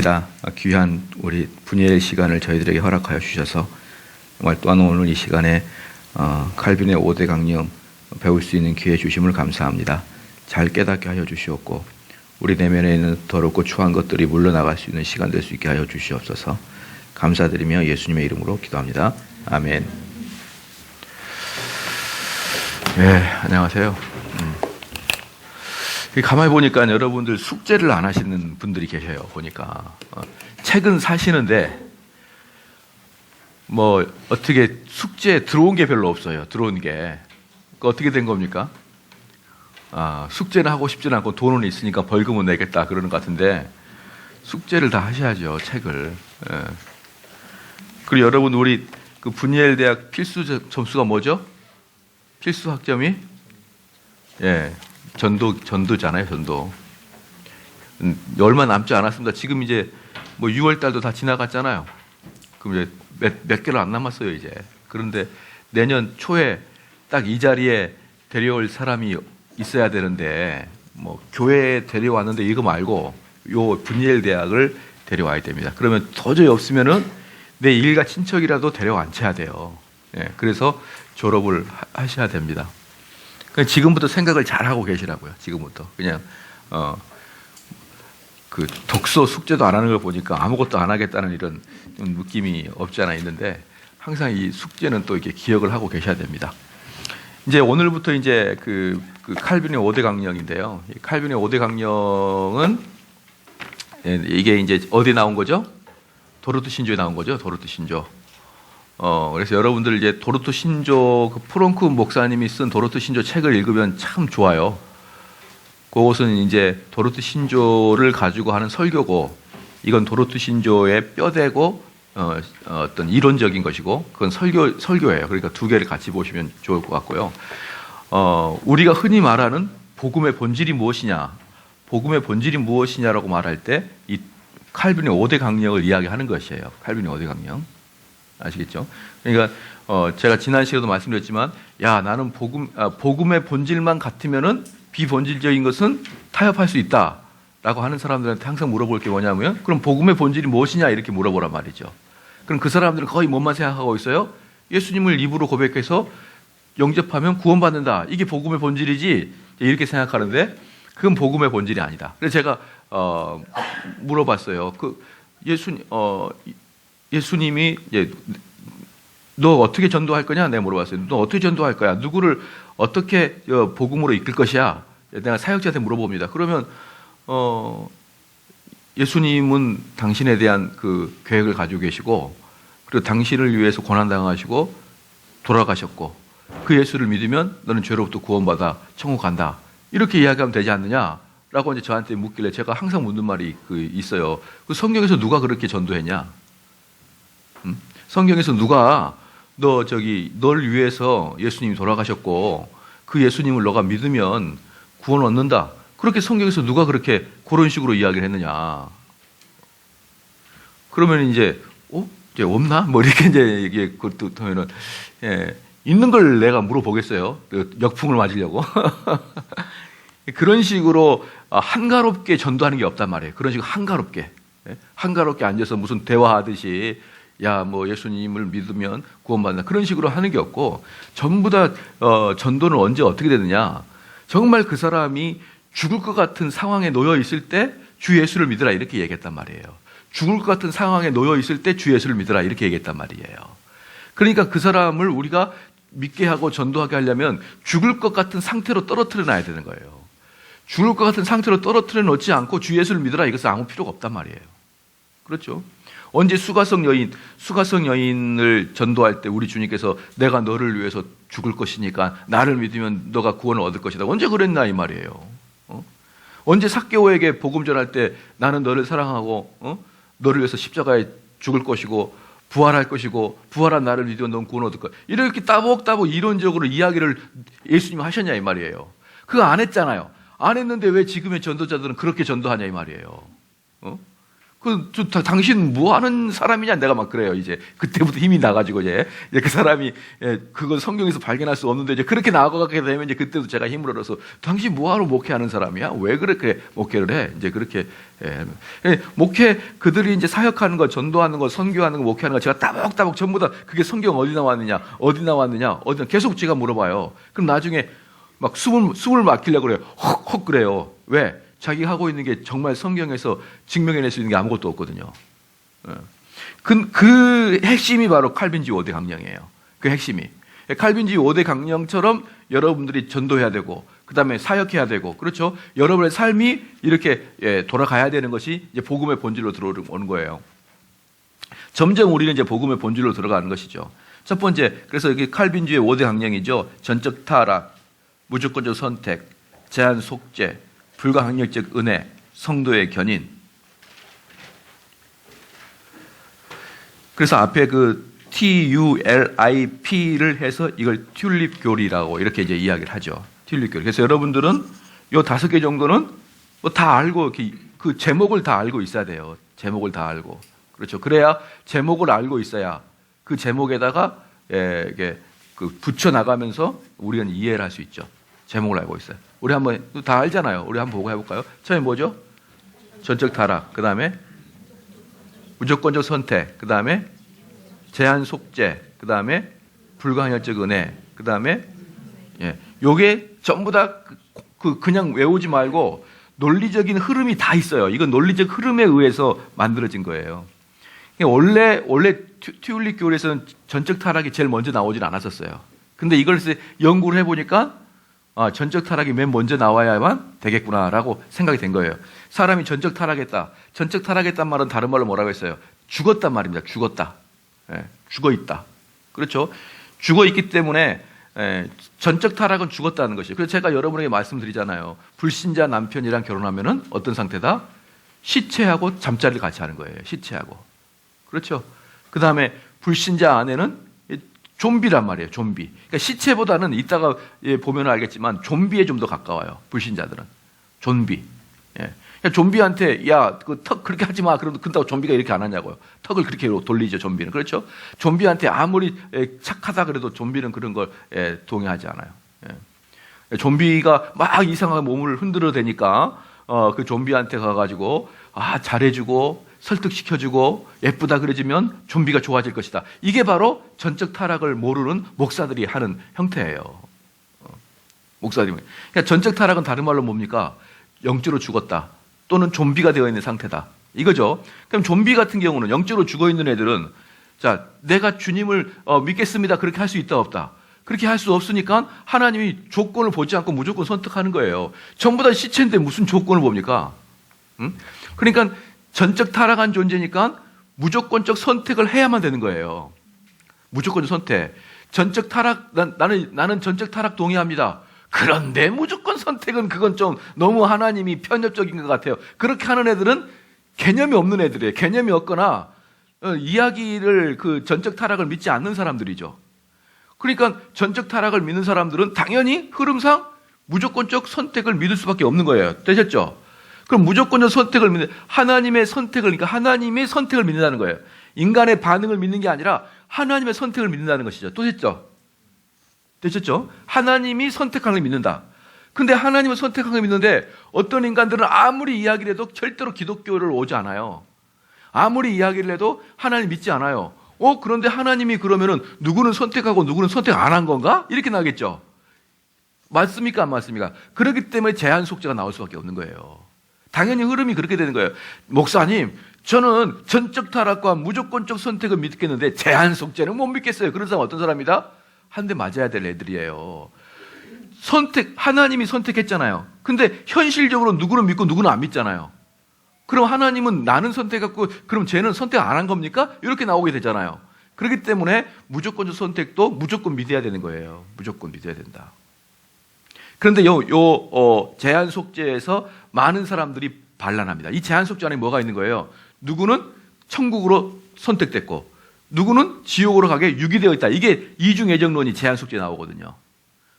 감사합니다. 귀한 우리 분야의 시간을 저희들에게 허락하여 주셔서 정말 또한 오늘 이 시간에 칼빈의 5대 강령 배울 수 있는 기회 주심을 감사합니다. 잘 깨닫게 하여 주시옵고 우리 내면에 있는 더럽고 추한 것들이 물러나갈 수 있는 시간 될 수 있게 하여 주시옵소서. 감사드리며 예수님의 이름으로 기도합니다. 아멘. 네, 안녕하세요. 가만히 보니까 여러분들 숙제를 안 하시는 분들이 계셔요. 보니까 책은 사시는데 뭐 어떻게 숙제 들어온 게 별로 없어요. 들어온 게 어떻게 된 겁니까? 숙제는 하고 싶지는 않고 돈은 있으니까 벌금은 내겠다 그러는 것 같은데 숙제를 다 하셔야죠. 책을. 그리고 여러분 우리 그 분이엘 대학 필수 점수가 뭐죠? 필수 학점이 전도잖아요. 전도. 얼마 남지 않았습니다. 지금 이제 뭐 6월 달도 다 지나갔잖아요. 그럼 이제 몇 개로 안 남았어요, 이제. 그런데 내년 초에 딱 이 자리에 데려올 사람이 있어야 되는데 뭐 교회에 데려왔는데 이거 말고 요 분이엘 대학을 데려와야 됩니다. 그러면 도저히 없으면은 내 일가 친척이라도 데려앉혀야 돼요. 그래서 졸업을 하셔야 됩니다. 지금부터 생각을 잘 하고 계시라고요. 지금부터 그냥 그 독서 숙제도 안 하는 걸 보니까 아무것도 안 하겠다는 이런 느낌이 없지 않아 있는데 항상 이 숙제는 또 이렇게 기억을 하고 계셔야 됩니다. 이제 오늘부터 이제 그 칼빈의 5대 강령인데요. 이 칼빈의 5대 강령은 이게 이제 어디 나온 거죠? 도르트 신조에 나온 거죠. 도르트 신조. 그래서 여러분들 이제 도르트 신조 그 프롱크 목사님이 쓴 도르트 신조 책을 읽으면 참 좋아요. 그것은 이제 도르트 신조를 가지고 하는 설교고, 이건 도르트 신조의 뼈대고 어떤 이론적인 것이고, 그건 설교예요. 그러니까 두 개를 같이 보시면 좋을 것 같고요. 우리가 흔히 말하는 복음의 본질이 무엇이냐, 복음의 본질이 무엇이냐라고 말할 때 이 칼빈의 5대 강령을 이야기하는 것이에요. 칼빈의 5대 강령. 아시겠죠? 그러니까 제가 지난 시간에도 말씀드렸지만, 나는 복음의 본질만 같으면은 비본질적인 것은 타협할 수 있다라고 하는 사람들한테 항상 물어볼 게 뭐냐면, 그럼 복음의 본질이 무엇이냐 이렇게 물어보란 말이죠. 그럼 그 사람들은 거의 뭐만 생각하고 있어요? 예수님을 입으로 고백해서 영접하면 구원받는다. 이게 복음의 본질이지 이렇게 생각하는데 그건 복음의 본질이 아니다. 그래서 제가 물어봤어요. 예수님이 너 어떻게 전도할 거냐? 내가 물어봤어요. 너 어떻게 전도할 거야? 누구를 어떻게 복음으로 이끌 것이야? 내가 사역자한테 물어봅니다. 그러면 예수님은 당신에 대한 그 계획을 가지고 계시고, 그리고 당신을 위해서 고난당하시고 돌아가셨고, 그 예수를 믿으면 너는 죄로부터 구원받아 천국 간다. 이렇게 이야기하면 되지 않느냐라고 이제 저한테 묻길래 제가 항상 묻는 말이 있어요. 그 성경에서 누가 그렇게 전도했냐? 성경에서 누가 널 위해서 예수님이 돌아가셨고 그 예수님을 너가 믿으면 구원 얻는다. 그렇게 성경에서 누가 그렇게 그런 식으로 이야기를 했느냐? 그러면 이제 없나? 뭐 이렇게 이제 이게 그것도 보면은 있는 걸 내가 물어보겠어요. 역풍을 맞으려고. 그런 식으로 한가롭게 전도하는 게 없단 말이에요. 그런 식으로 한가롭게 앉아서 무슨 대화하듯이 뭐 예수님을 믿으면 구원받는다. 그런 식으로 하는 게 없고, 전부 다 전도는 언제 어떻게 되느냐. 정말 그 사람이 죽을 것 같은 상황에 놓여 있을 때 주 예수를 믿으라 이렇게 얘기했단 말이에요. 죽을 것 같은 상황에 놓여 있을 때 주 예수를 믿으라 이렇게 얘기했단 말이에요. 그러니까 그 사람을 우리가 믿게 하고 전도하게 하려면 죽을 것 같은 상태로 떨어뜨려 놔야 되는 거예요. 죽을 것 같은 상태로 떨어뜨려 놓지 않고 주 예수를 믿으라 이것은 아무 필요가 없단 말이에요. 그렇죠? 언제 수가성 여인을 전도할 때 우리 주님께서 내가 너를 위해서 죽을 것이니까 나를 믿으면 너가 구원을 얻을 것이다. 언제 그랬나 이 말이에요. 언제 삭개오에게 복음 전할 때 나는 너를 사랑하고 너를 위해서 십자가에 죽을 것이고 부활할 것이고 부활한 나를 믿으면 넌 구원 얻을 거야. 이렇게 따복따복 이론적으로 이야기를 예수님이 하셨냐 이 말이에요. 그거 안 했잖아요. 안 했는데 왜 지금의 전도자들은 그렇게 전도하냐 이 말이에요. 당신 뭐 하는 사람이냐? 내가 막 그래요. 이제 그때부터 힘이 나가지고 이제 그 사람이 그걸 성경에서 발견할 수 없는데 이제 그렇게 나아가게 되면 이제 그때도 제가 힘을 얻어서 당신 뭐하러 목회하는 사람이야? 왜 그렇게 목회를 해? 이제 그렇게 목회 그들이 이제 사역하는 거, 전도하는 거, 선교하는 거, 목회하는 거 제가 따박따박 전부 다 그게 성경 어디 나왔느냐, 계속 제가 물어봐요. 그럼 나중에 막 숨을 막히려고 그래요. 헉헉 그래요. 왜? 자기가 하고 있는 게 정말 성경에서 증명해낼 수 있는 게 아무것도 없거든요. 그 핵심이 바로 칼빈주의 5대 강령이에요. 그 핵심이. 칼빈주의 5대 강령처럼 여러분들이 전도해야 되고, 그 다음에 사역해야 되고, 그렇죠? 여러분의 삶이 이렇게 돌아가야 되는 것이 이제 복음의 본질로 들어오는 거예요. 점점 우리는 이제 복음의 본질로 들어가는 것이죠. 첫 번째, 그래서 이게 칼빈주의 5대 강령이죠. 전적 타락, 무조건적 선택, 제한 속죄, 불가항력적 은혜, 성도의 견인. 그래서 앞에 그 TULIP를 해서 이걸 튤립 교리라고 이렇게 이제 이야기를 하죠. 튤립 교리. 그래서 여러분들은 요 5개 정도는 뭐 다 알고 그 제목을 다 알고 있어야 돼요. 제목을 다 알고. 그렇죠. 그래야 제목을 알고 있어야 그 제목에다가 이게 그 붙여 나가면서 우리는 이해를 할 수 있죠. 제목을 알고 있어요. 우리 한번 다 알잖아요. 우리 한번 보고 해볼까요? 처음에 뭐죠? 전적 타락. 그 다음에 무조건적 선택. 그 다음에 제한 속죄. 그 다음에 불가항력적 은혜. 그 다음에 요게 전부 다 그냥 외우지 말고 논리적인 흐름이 다 있어요. 이건 논리적 흐름에 의해서 만들어진 거예요. 원래 튤립 교리에서는 전적 타락이 제일 먼저 나오진 않았었어요. 근데 이걸 연구를 해보니까 전적 타락이 맨 먼저 나와야만 되겠구나라고 생각이 된 거예요. 사람이 전적 타락했다. 전적 타락했단 말은 다른 말로 뭐라고 했어요? 죽었단 말입니다. 죽었다. 죽어 있다. 그렇죠? 죽어 있기 때문에 전적 타락은 죽었다는 것이에요. 그래서 제가 여러분에게 말씀드리잖아요. 불신자 남편이랑 결혼하면은 어떤 상태다? 시체하고 잠자리를 같이 하는 거예요. 시체하고. 그렇죠? 그 다음에 불신자 아내는 좀비란 말이에요. 좀비. 그러니까 시체보다는 이따가 보면 알겠지만 좀비에 좀 더 가까워요. 불신자들은. 좀비. 그러니까 좀비한테 그 턱 그렇게 하지 마. 그런다고 좀비가 이렇게 안 하냐고요. 턱을 그렇게 돌리죠. 좀비는. 그렇죠? 좀비한테 아무리 착하다 그래도 좀비는 그런 걸 동의하지 않아요. 좀비가 막 이상하게 몸을 흔들어 대니까 그 좀비한테 가가지고 잘해주고 설득시켜주고 예쁘다 그래주면 좀비가 좋아질 것이다. 이게 바로 전적 타락을 모르는 목사들이 하는 형태예요. 목사들이. 그러니까 전적 타락은 다른 말로 뭡니까? 영적으로 죽었다. 또는 좀비가 되어 있는 상태다. 이거죠. 그럼 좀비 같은 경우는 영적으로 죽어 있는 애들은 자, 내가 주님을 믿겠습니다. 그렇게 할 수 있다 없다. 그렇게 할 수 없으니까 하나님이 조건을 보지 않고 무조건 선택하는 거예요. 전부 다 시체인데 무슨 조건을 봅니까? 그러니까 전적 타락한 존재니까 무조건적 선택을 해야만 되는 거예요. 무조건적 선택. 전적 타락, 나는 전적 타락 동의합니다. 그런데 무조건 선택은 그건 좀 너무 하나님이 편협적인 것 같아요. 그렇게 하는 애들은 개념이 없는 애들이에요. 개념이 없거나 이야기를 그 전적 타락을 믿지 않는 사람들이죠. 그러니까 전적 타락을 믿는 사람들은 당연히 흐름상 무조건적 선택을 믿을 수밖에 없는 거예요. 되셨죠? 그럼 무조건적 선택을 믿는, 하나님의 선택을, 그러니까 하나님의 선택을 믿는다는 거예요. 인간의 반응을 믿는 게 아니라 하나님의 선택을 믿는다는 것이죠. 또 됐죠? 되셨죠? 하나님이 선택한 걸 믿는다. 근데 하나님을 선택한 걸 믿는데 어떤 인간들은 아무리 이야기를 해도 절대로 기독교를 오지 않아요. 아무리 이야기를 해도 하나님 믿지 않아요. 그런데 하나님이 그러면은 누구는 선택하고 누구는 선택 안 한 건가? 이렇게 나겠죠. 맞습니까? 안 맞습니까? 그렇기 때문에 제한 속죄가 나올 수밖에 없는 거예요. 당연히 흐름이 그렇게 되는 거예요. 목사님, 저는 전적 타락과 무조건적 선택을 믿겠는데 제한 속죄는 못 믿겠어요. 그런 사람 어떤 사람이다? 한 대 맞아야 될 애들이에요. 하나님이 선택했잖아요. 근데 현실적으로 누구는 믿고 누구는 안 믿잖아요. 그럼 하나님은 나는 선택했고 그럼 쟤는 선택 안 한 겁니까? 이렇게 나오게 되잖아요. 그렇기 때문에 무조건적 선택도 무조건 믿어야 되는 거예요. 무조건 믿어야 된다. 그런데 제한 속죄에서 많은 사람들이 반란합니다. 이 제한 속죄 안에 뭐가 있는 거예요? 누구는 천국으로 선택됐고 누구는 지옥으로 가게 유기되어 있다. 이게 이중애정론이 제한 속죄에 나오거든요.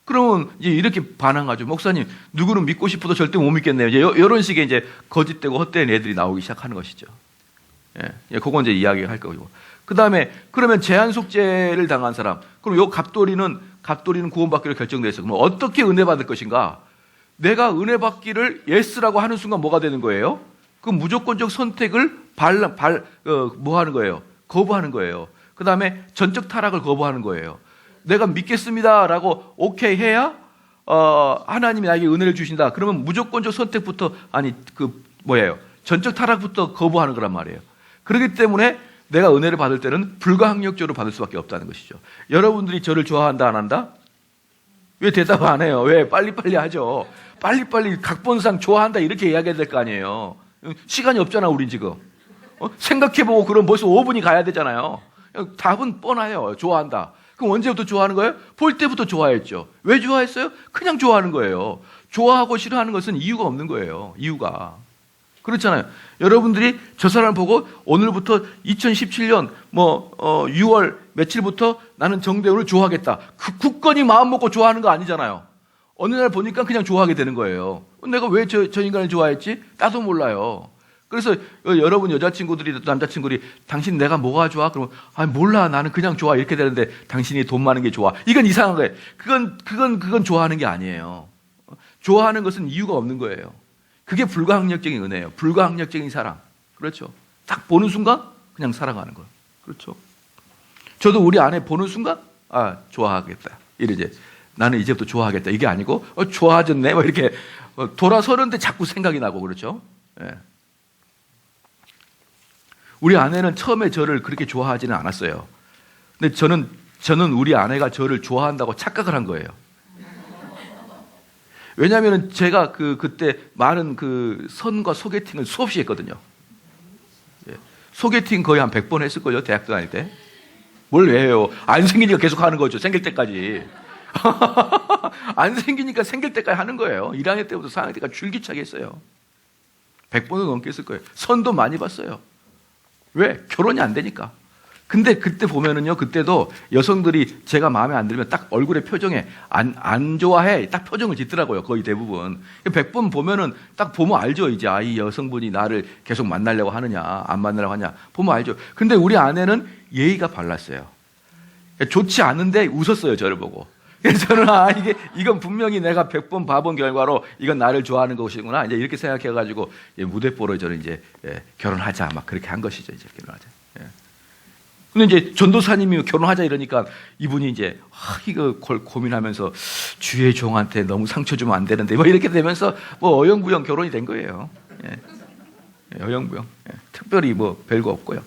그러면 이제 이렇게 반항하죠. 목사님, 누구는 믿고 싶어도 절대 못 믿겠네요. 이제 이런 식의 이제 거짓되고 헛된 애들이 나오기 시작하는 것이죠. 그건 이제 이야기할 거고. 그 다음에 그러면 제한 속죄를 당한 사람, 그럼 요 갑돌이는 구원받기로 결정돼 있어. 그럼 어떻게 은혜 받을 것인가? 내가 은혜 받기를 예스라고 하는 순간 뭐가 되는 거예요? 그 무조건적 선택을 뭐 하는 거예요? 거부하는 거예요. 그 다음에 전적 타락을 거부하는 거예요. 내가 믿겠습니다라고 오케이 해야 하나님이 나에게 은혜를 주신다. 그러면 무조건적 선택부터 전적 타락부터 거부하는 거란 말이에요. 그렇기 때문에 내가 은혜를 받을 때는 불가항력적으로 받을 수밖에 없다는 것이죠. 여러분들이 저를 좋아한다 안 한다? 왜 대답 안 해요? 왜 빨리빨리 하죠? 빨리빨리 각본상 좋아한다 이렇게 이야기해야 될 거 아니에요. 시간이 없잖아 우린 지금. 생각해보고 그럼 벌써 5분이 가야 되잖아요. 답은 뻔해요. 좋아한다. 그럼 언제부터 좋아하는 거예요? 볼 때부터 좋아했죠. 왜 좋아했어요? 그냥 좋아하는 거예요. 좋아하고 싫어하는 것은 이유가 없는 거예요. 이유가. 그렇잖아요. 여러분들이 저 사람을 보고 오늘부터 2017년 6월 며칠부터 나는 정대훈을 좋아하겠다. 굳건히 마음 먹고 좋아하는 거 아니잖아요. 어느 날 보니까 그냥 좋아하게 되는 거예요. 내가 왜 저 인간을 좋아했지? 나도 몰라요. 그래서 여러분 여자친구들이 남자친구들이 당신 내가 뭐가 좋아? 그러면 몰라 나는 그냥 좋아 이렇게 되는데 당신이 돈 많은 게 좋아. 이건 이상한 거예요. 그건 좋아하는 게 아니에요. 좋아하는 것은 이유가 없는 거예요. 그게 불가항력적인 은혜예요. 불가항력적인 사랑. 그렇죠. 딱 보는 순간 그냥 사랑하는 거예요. 그렇죠. 저도 우리 아내 보는 순간 좋아하겠다. 이러지. 나는 이제부터 좋아하겠다. 이게 아니고 좋아졌네. 이렇게 돌아서는데 자꾸 생각이 나고 그렇죠. 예. 우리 아내는 처음에 저를 그렇게 좋아하지는 않았어요. 근데 저는 우리 아내가 저를 좋아한다고 착각을 한 거예요. 왜냐하면 제가 그때 많은 선과 소개팅을 수없이 했거든요. 예. 소개팅 거의 한 100번 했을 거예요. 대학교 다닐 때. 뭘 왜 해요? 안 생기니까 계속 하는 거죠. 생길 때까지. 안 생기니까 생길 때까지 하는 거예요. 1학년 때부터 4학년 때까지 줄기차게 했어요. 100번은 넘게 했을 거예요. 선도 많이 봤어요. 왜? 결혼이 안 되니까. 근데 그때 보면은요, 그때도 여성들이 제가 마음에 안 들면 딱 얼굴의 표정에 안 좋아해. 딱 표정을 짓더라고요. 거의 대부분. 100번 보면은 딱 보면 알죠. 이제 이 여성분이 나를 계속 만나려고 하느냐, 안 만나려고 하냐. 보면 알죠. 근데 우리 아내는 예의가 발랐어요. 좋지 않은데 웃었어요. 저를 보고. 그래서 저는 이건 분명히 내가 100번 봐본 결과로 이건 나를 좋아하는 것이구나. 이제 이렇게 생각해가지고 무대뽀로 저는 이제 결혼하자 막 그렇게 한 것이죠. 이제 결혼하자. 예. 근데 이제 전도사님이 결혼하자 이러니까 이분이 이제 이거 고민하면서 주의 종한테 너무 상처 주면 안 되는데 이렇게 되면서 어영부영 결혼이 된 거예요. 예. 어영부영. 예. 특별히 별거 없고요.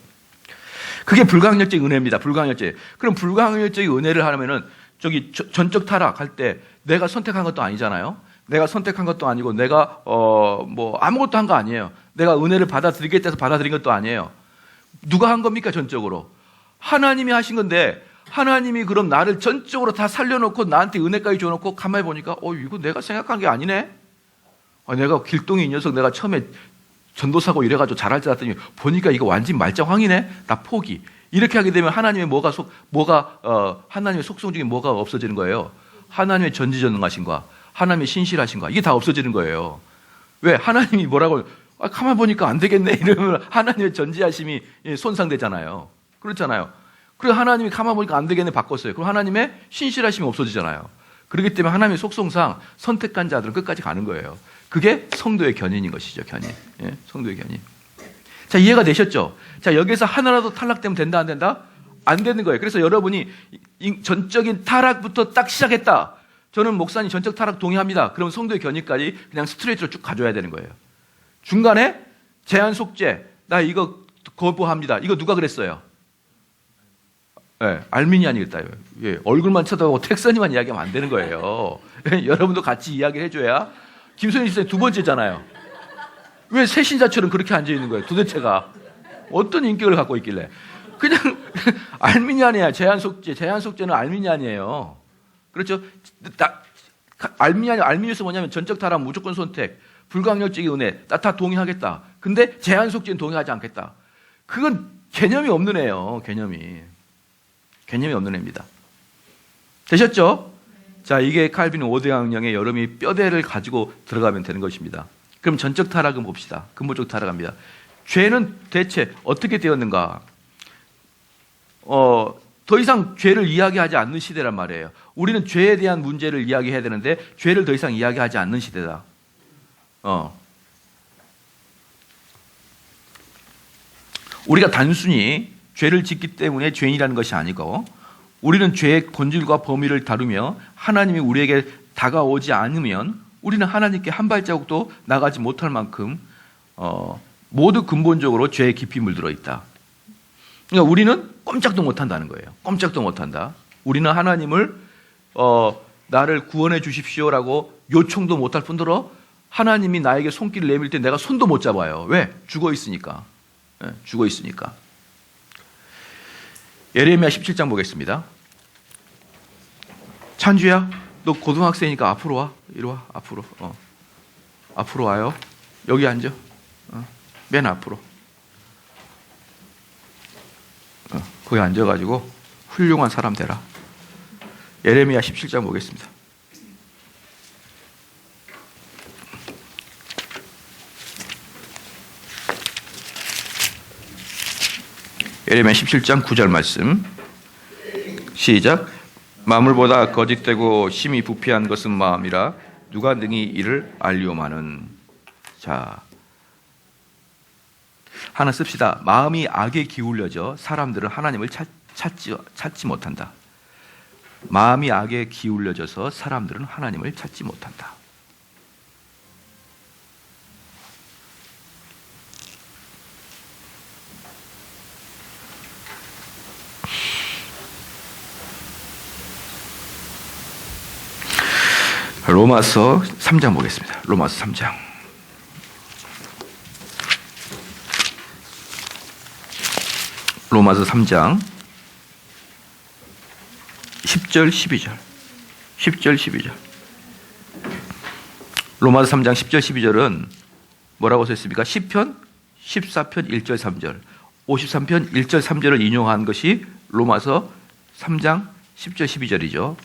그게 불가항력적인 은혜입니다. 불가항력적. 그럼 불가항력적인 은혜를 하려면은 전적 타락할 때 내가 선택한 것도 아니잖아요. 내가 선택한 것도 아니고 내가 아무것도 한 거 아니에요. 내가 은혜를 받아들이겠다 해서 받아들인 것도 아니에요. 누가 한 겁니까? 전적으로. 하나님이 하신 건데 하나님이 그럼 나를 전적으로 다 살려놓고 나한테 은혜까지 줘놓고 가만히 보니까 이거 내가 생각한 게 아니네. 내가 길동이 이 녀석 내가 처음에 전도사고 이래가지고 잘할 줄 알았더니 보니까 이거 완전 말짱황이네. 나 포기. 이렇게 하게 되면 하나님의 하나님의 속성 중에 뭐가 없어지는 거예요? 하나님의 전지전능하신과 하나님의 신실하신과 이게 다 없어지는 거예요. 왜? 하나님이 뭐라고 가만 보니까 안 되겠네 이러면 하나님의 전지하심이 손상되잖아요. 그렇잖아요. 그리고 하나님이 가만 보니까 안 되겠네 바꿨어요. 그럼 하나님의 신실하심이 없어지잖아요. 그렇기 때문에 하나님의 속성상 선택한 자들은 끝까지 가는 거예요. 그게 성도의 견인인 것이죠. 견인. 예, 성도의 견인. 자, 이해가 되셨죠? 자, 여기서 하나라도 탈락되면 된다, 안 된다? 안 되는 거예요. 그래서 여러분이 전적인 타락부터 딱 시작했다. 저는 목사님 전적 타락 동의합니다. 그럼 성도의 견인까지 그냥 스트레이트로 쭉 가져야 되는 거예요. 중간에 제한 속죄, 나 이거 거부합니다. 이거 누가 그랬어요? 네, 알미니안이 그랬다. 예, 얼굴만 쳐다보고 택선이만 이야기하면 안 되는 거예요. 여러분도 같이 이야기를 해줘야. 김선희 집사님 두 번째잖아요. 왜 새신자처럼 그렇게 앉아있는 거예요? 도대체가 어떤 인격을 갖고 있길래. 그냥 알미니안이야. 제한 속죄는 알미니안이에요. 그렇죠? 알미니안에서 뭐냐면 전적 타락, 무조건 선택, 불가항력적인 은혜 다 동의하겠다. 근데 제한 속죄는 동의하지 않겠다. 그건 개념이 없는 애예요. 개념이 없는 애입니다. 되셨죠? 자, 이게 칼빈 5대 강령의 여러분이 뼈대를 가지고 들어가면 되는 것입니다. 그럼 전적 타락은 봅시다. 근본적 타락합니다. 죄는 대체 어떻게 되었는가? 더 이상 죄를 이야기하지 않는 시대란 말이에요. 우리는 죄에 대한 문제를 이야기해야 되는데 죄를 더 이상 이야기하지 않는 시대다. 우리가 단순히 죄를 짓기 때문에 죄인이라는 것이 아니고 우리는 죄의 본질과 범위를 다루며 하나님이 우리에게 다가오지 않으면 우리는 하나님께 한 발자국도 나가지 못할 만큼 모두 근본적으로 죄에 깊이 물들어 있다. 그러니까 우리는 꼼짝도 못한다는 거예요. 꼼짝도 못한다. 우리는 하나님을 나를 구원해 주십시오라고 요청도 못할 뿐더러 하나님이 나에게 손길을 내밀 때 내가 손도 못 잡아요. 왜? 죽어 있으니까. 죽어 있으니까. 예레미야 17장 보겠습니다. 찬주야, 너 고등학생이니까 앞으로 와. 이리 와. 앞으로. 앞으로 와요. 여기 앉아. 맨 앞으로. 거기 앉아가지고 훌륭한 사람 되라. 예레미야 17장 보겠습니다. 예레미야 17장 9절 말씀 시작. 만물보다 거짓되고 심히 부패한 것은 마음이라 누가 능히 이를 알리오마는. 자, 하나 씁시다. 마음이 악에 기울여져 사람들은 하나님을 찾지 못한다. 마음이 악에 기울여져서 사람들은 하나님을 찾지 못한다. 로마서 3장 보겠습니다. 로마서 3장. 로마서 3장 10절 12절 10절 12절 로마서 3장 10절 12절은 뭐라고 써있습니까? 10편 14편 1절 3절 53편 1절 3절을 인용한 것이 로마서 3장 10절 12절이죠.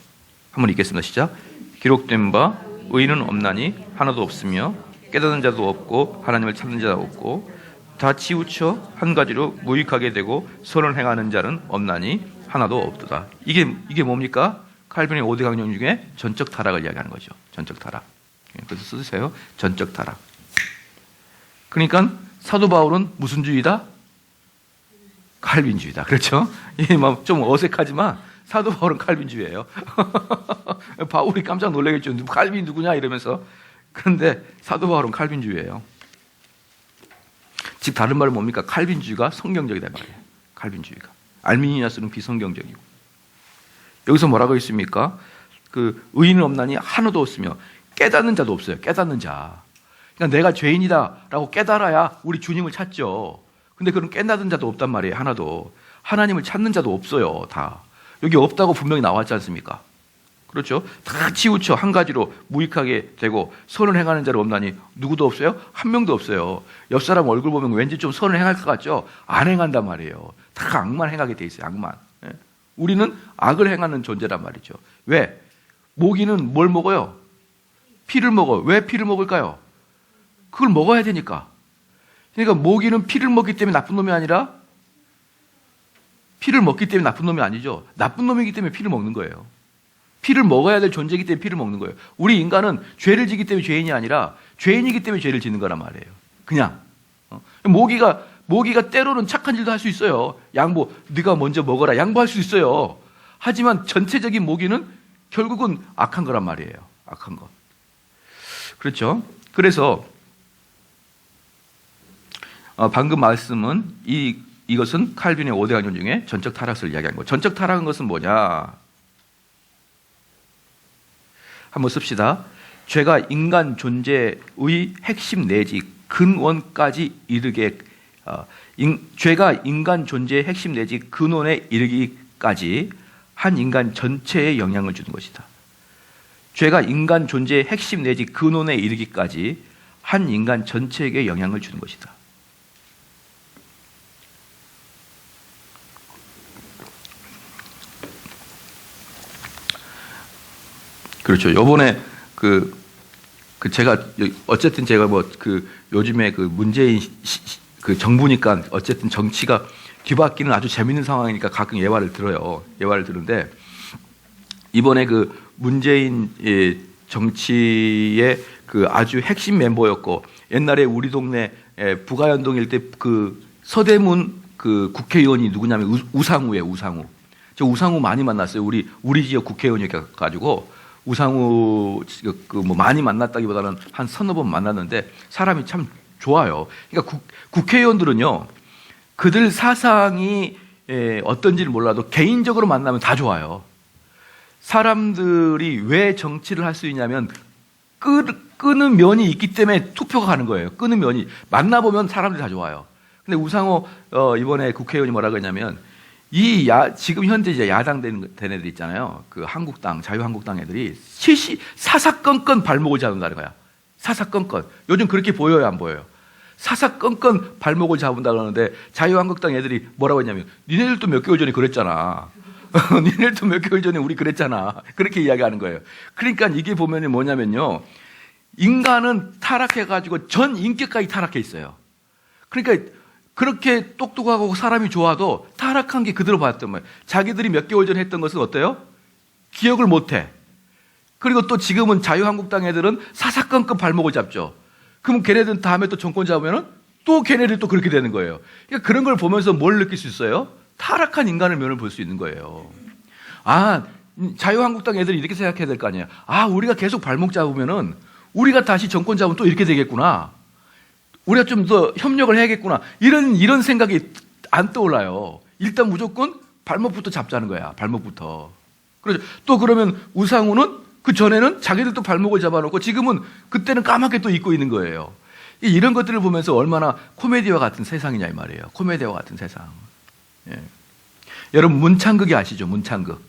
한번 읽겠습니다. 시작. 기록된 바 의인은 없나니 하나도 없으며 깨닫는 자도 없고 하나님을 찾는 자도 없고 다 치우쳐 한 가지로 무익하게 되고 선을 행하는 자는 없나니 하나도 없도다. 이게 뭡니까? 칼빈의 5대 강령 중에 전적 타락을 이야기하는 거죠. 전적 타락. 그래서 쓰세요. 전적 타락. 그러니까 사도 바울은 무슨 주의다? 칼빈주의다. 그렇죠? 이게 좀 어색하지만 사도 바울은 칼빈주의예요. 바울이 깜짝 놀라겠죠. 칼빈 누구냐 이러면서. 그런데 사도 바울은 칼빈주의예요. 즉 다른 말은 뭡니까? 칼빈주의가 성경적이다 말이에요. 칼빈주의가. 알미니아스는 비성경적이고. 여기서 뭐라고 있습니까? 그 의인은 없나니 하나도 없으며 깨닫는 자도 없어요. 깨닫는 자. 그러니까 내가 죄인이다라고 깨달아야 우리 주님을 찾죠. 근데 그런 깨닫는 자도 없단 말이에요. 하나도. 하나님을 찾는 자도 없어요. 다. 여기 없다고 분명히 나왔지 않습니까? 그렇죠? 다 치우쳐 한 가지로 무익하게 되고 선을 행하는 자를 없나니 누구도 없어요? 한 명도 없어요. 옆 사람 얼굴 보면 왠지 좀 선을 행할 것 같죠? 안 행한단 말이에요. 다 악만 행하게 돼 있어요. 악만. 우리는 악을 행하는 존재란 말이죠. 왜? 모기는 뭘 먹어요? 피를 먹어요. 왜 피를 먹을까요? 그걸 먹어야 되니까. 그러니까 모기는 피를 먹기 때문에 나쁜 놈이 아니라 피를 먹기 때문에 나쁜 놈이 아니죠. 나쁜 놈이기 때문에 피를 먹는 거예요. 피를 먹어야 될 존재이기 때문에 피를 먹는 거예요. 우리 인간은 죄를 지기 때문에 죄인이 아니라 죄인이기 때문에 죄를 짓는 거란 말이에요. 그냥. 모기가 때로는 착한 일도 할 수 있어요. 양보, 네가 먼저 먹어라. 양보할 수 있어요. 하지만 전체적인 모기는 결국은 악한 거란 말이에요. 악한 것. 그렇죠? 그래서 방금 말씀은 이것은 칼빈의 5대 강론 중에 전적 타락을 이야기한 거예요. 전적 타락은 것은 뭐냐? 한번 씁시다. 죄가 인간 존재의 핵심 내지 근원까지 이르게 죄가 인간 존재의 핵심 내지 근원에 이르기까지 한 인간 전체에 영향을 주는 것이다. 죄가 인간 존재의 핵심 내지 근원에 이르기까지 한 인간 전체에게 영향을 주는 것이다. 그렇죠. 요번에 제가 어쨌든 제가 요즘에 문재인 그 정부니까 어쨌든 정치가 뒤바뀌는 아주 재밌는 상황이니까 가끔 예화를 들어요. 예화를 들은데 이번에 그 문재인 정치의 그 아주 핵심 멤버였고 옛날에 우리 동네 부가연동일 때 그 서대문 그 국회의원이 누구냐면 우상우예요. 우상우. 저 우상우 많이 만났어요. 우리 지역 국회의원이어가지고 우상우 그 뭐 많이 만났다기보다는 한 서너 번 만났는데 사람이 참 좋아요. 그러니까 국회의원들은요, 그들 사상이 어떤지를 몰라도 개인적으로 만나면 다 좋아요. 사람들이 왜 정치를 할 수 있냐면 끄는 면이 있기 때문에 투표가 가는 거예요. 끄는 면이. 만나보면 사람들이 다 좋아요. 근데 우상호 이번에 국회의원이 뭐라고 했냐면 지금 현재 이제 야당 된 애들 있잖아요. 그 한국당, 자유한국당 애들이 사사건건 발목을 잡는다는 거야. 사사건건. 요즘 그렇게 보여요, 안 보여요? 사사건건 발목을 잡는다 그러는데 자유한국당 애들이 뭐라고 했냐면 니네들도 몇 개월 전에 그랬잖아. 니네들도 몇 개월 전에 우리 그랬잖아. 그렇게 이야기하는 거예요. 그러니까 이게 보면 뭐냐면요. 인간은 타락해가지고 전 인격까지 타락해 있어요. 그러니까 그렇게 똑똑하고 사람이 좋아도 타락한 게 그대로 봤단 말이에요. 자기들이 몇 개월 전에 했던 것은 어때요? 기억을 못해. 그리고 또 지금은 자유한국당 애들은 사사건건 발목을 잡죠. 그럼 걔네들은 다음에 또 정권 잡으면은 또 걔네들이 또 그렇게 되는 거예요. 그러니까 그런 걸 보면서 뭘 느낄 수 있어요? 타락한 인간의 면을 볼 수 있는 거예요. 아, 자유한국당 애들이 이렇게 생각해야 될 거 아니에요. 아, 우리가 계속 발목 잡으면은 우리가 다시 정권 잡으면 또 이렇게 되겠구나. 우리가 좀 더 협력을 해야겠구나. 이런 생각이 안 떠올라요. 일단 무조건 발목부터 잡자는 거야. 발목부터. 그렇죠. 또 그러면 우상우는 그 전에는 자기들도 발목을 잡아놓고 지금은 그때는 까맣게 또 잊고 있는 거예요. 이런 것들을 보면서 얼마나 코미디와 같은 세상이냐 이 말이에요. 코미디와 같은 세상. 예. 여러분 문창극이 아시죠? 문창극.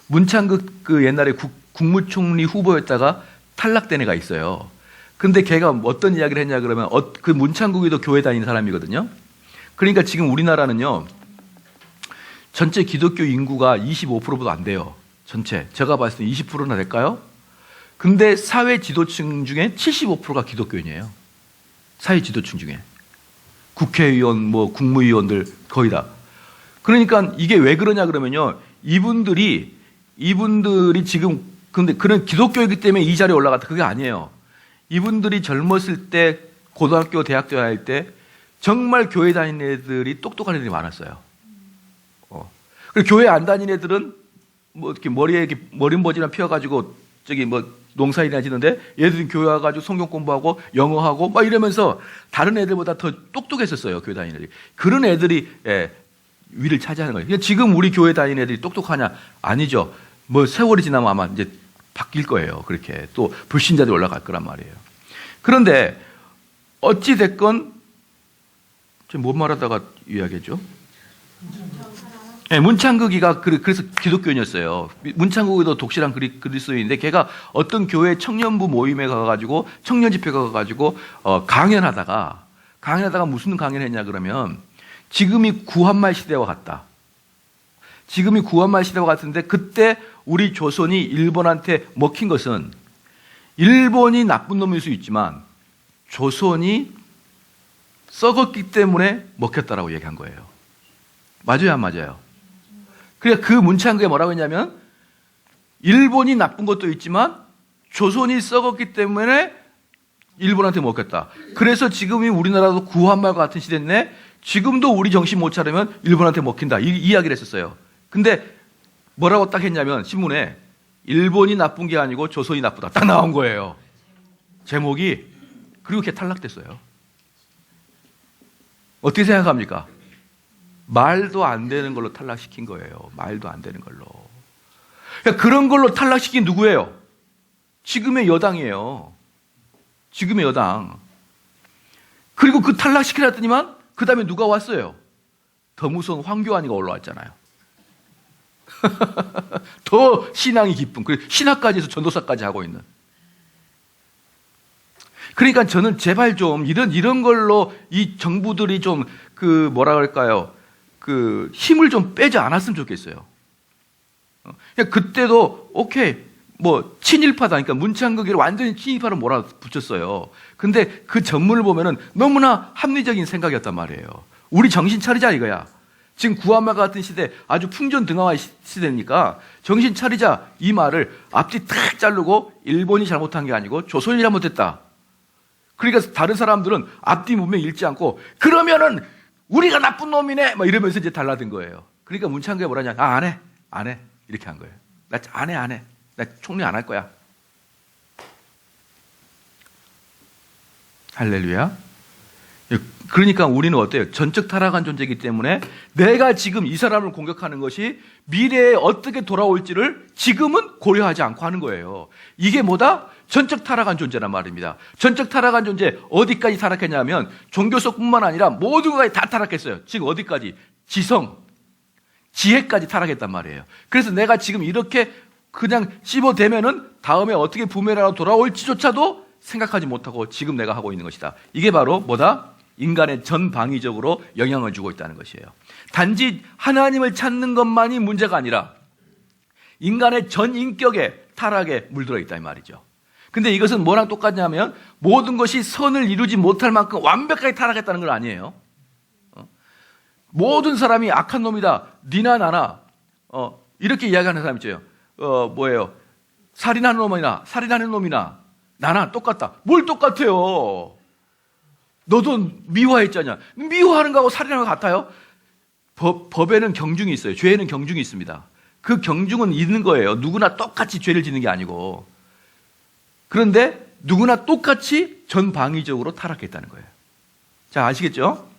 문창극 그 옛날에 국무총리 후보였다가 탈락된 애가 있어요. 근데 걔가 어떤 이야기를 했냐 그러면 그 문창국이도 교회 다니는 사람이거든요. 그러니까 지금 우리나라는요. 전체 기독교 인구가 25%보다 안 돼요. 전체. 제가 봤을 때 20%나 될까요? 근데 사회 지도층 중에 75%가 기독교인이에요. 사회 지도층 중에. 국회의원, 뭐 국무위원들 거의 다. 그러니까 이게 왜 그러냐 그러면요. 이분들이 지금 근데 그런 기독교이기 때문에 이 자리에 올라갔다. 그게 아니에요. 이분들이 젊었을 때 고등학교, 대학교 다닐 때 정말 교회 다니는 애들이 똑똑한 애들이 많았어요. 그리고 교회 안 다니는 애들은 뭐 이렇게 머리에 이렇게 머리머지나 피워가지고 저기 뭐 농사일이나 지는데 얘들은 교회 와가지고 성경 공부하고 영어하고 막 이러면서 다른 애들보다 더 똑똑했었어요. 교회 다니는 애들이. 그런 애들이 위를 차지하는 거예요. 지금 우리 교회 다니는 애들이 똑똑하냐? 아니죠. 뭐 세월이 지나면 아마 이제 바뀔 거예요. 그렇게 또 불신자들이 올라갈 거란 말이에요. 그런데 어찌 됐건 지금 뭐 말하다가 이야기했죠? 네, 문창극이가 그래서 기독교인이었어요. 문창극이도 독실한 그리스도인인데 걔가 어떤 교회 청년부 모임에 가가지고 청년 집회 가가지고 강연하다가 무슨 강연했냐 그러면 지금이 구한말 시대와 같다. 지금이 구한말 시대와 같은데 그때 우리 조선이 일본한테 먹힌 것은 일본이 나쁜 놈일 수 있지만 조선이 썩었기 때문에 먹혔다라고 얘기한 거예요. 맞아요, 안 맞아요? 그러니까 그 문창극에 뭐라고 했냐면 일본이 나쁜 것도 있지만 조선이 썩었기 때문에 일본한테 먹혔다. 그래서 지금이 우리나라도 구한말과 같은 시대인데 지금도 우리 정신 못 차리면 일본한테 먹힌다. 이 이야기를 했었어요. 근데 뭐라고 딱 했냐면 신문에 일본이 나쁜 게 아니고 조선이 나쁘다. 딱 나온 거예요. 제목이. 그리고 걔 탈락됐어요. 어떻게 생각합니까? 말도 안 되는 걸로 탈락시킨 거예요. 말도 안 되는 걸로. 그러니까 그런 걸로 탈락시킨 누구예요? 지금의 여당이에요. 지금의 여당. 그리고 그 탈락시키려 했더니만 그 다음에 누가 왔어요? 더 무서운 황교안이가 올라왔잖아요. 더 신앙이 깊은, 그리고 신학까지 해서 전도사까지 하고 있는. 그러니까 저는 제발 좀 이런 걸로 이 정부들이 좀 뭐라 그럴까요? 힘을 좀 빼지 않았으면 좋겠어요. 그때도 오케이 뭐 친일파다. 그러니까 문창극을 완전히 친일파로 몰아붙였어요. 근데 그 전문을 보면은 너무나 합리적인 생각이었단 말이에요. 우리 정신 차리자 이거야. 지금 구한말 같은 시대, 아주 풍전등화의 시대니까 정신 차리자 이 말을 앞뒤 탁 자르고 일본이 잘못한 게 아니고 조선이 잘못했다. 그러니까 다른 사람들은 앞뒤 문명 읽지 않고 그러면은 우리가 나쁜 놈이네 막 이러면서 이제 달라든 거예요. 그러니까 문창극이 뭐라냐? 안 해 이렇게 한 거예요. 나 안 해. 나 총리 안 할 거야. 할렐루야. 그러니까 우리는 어때요? 전적 타락한 존재이기 때문에 내가 지금 이 사람을 공격하는 것이 미래에 어떻게 돌아올지를 지금은 고려하지 않고 하는 거예요. 이게 뭐다? 전적 타락한 존재란 말입니다. 전적 타락한 존재 어디까지 타락했냐면 종교속뿐만 아니라 모든 것까지 다 타락했어요. 지금 어디까지? 지성, 지혜까지 타락했단 말이에요. 그래서 내가 지금 이렇게 그냥 씹어대면은 다음에 어떻게 부메랑으로 돌아올지조차도 생각하지 못하고 지금 내가 하고 있는 것이다. 이게 바로 뭐다? 인간의 전방위적으로 영향을 주고 있다는 것이에요. 단지 하나님을 찾는 것만이 문제가 아니라 인간의 전 인격의 타락에 물들어 있다 이 말이죠. 근데 이것은 뭐랑 똑같냐면 모든 것이 선을 이루지 못할 만큼 완벽하게 타락했다는 건 아니에요. 모든 사람이 악한 놈이다. 니나 나나 이렇게 이야기하는 사람 있죠. 뭐예요? 살인하는 놈이나 나나 똑같다. 뭘 똑같아요? 너도 미화했잖냐. 미화하는 거하고 살인하는 거 같아요? 법에는 경중이 있어요. 죄에는 경중이 있습니다. 그 경중은 있는 거예요. 누구나 똑같이 죄를 짓는 게 아니고. 그런데 누구나 똑같이 전방위적으로 타락했다는 거예요. 자, 아시겠죠?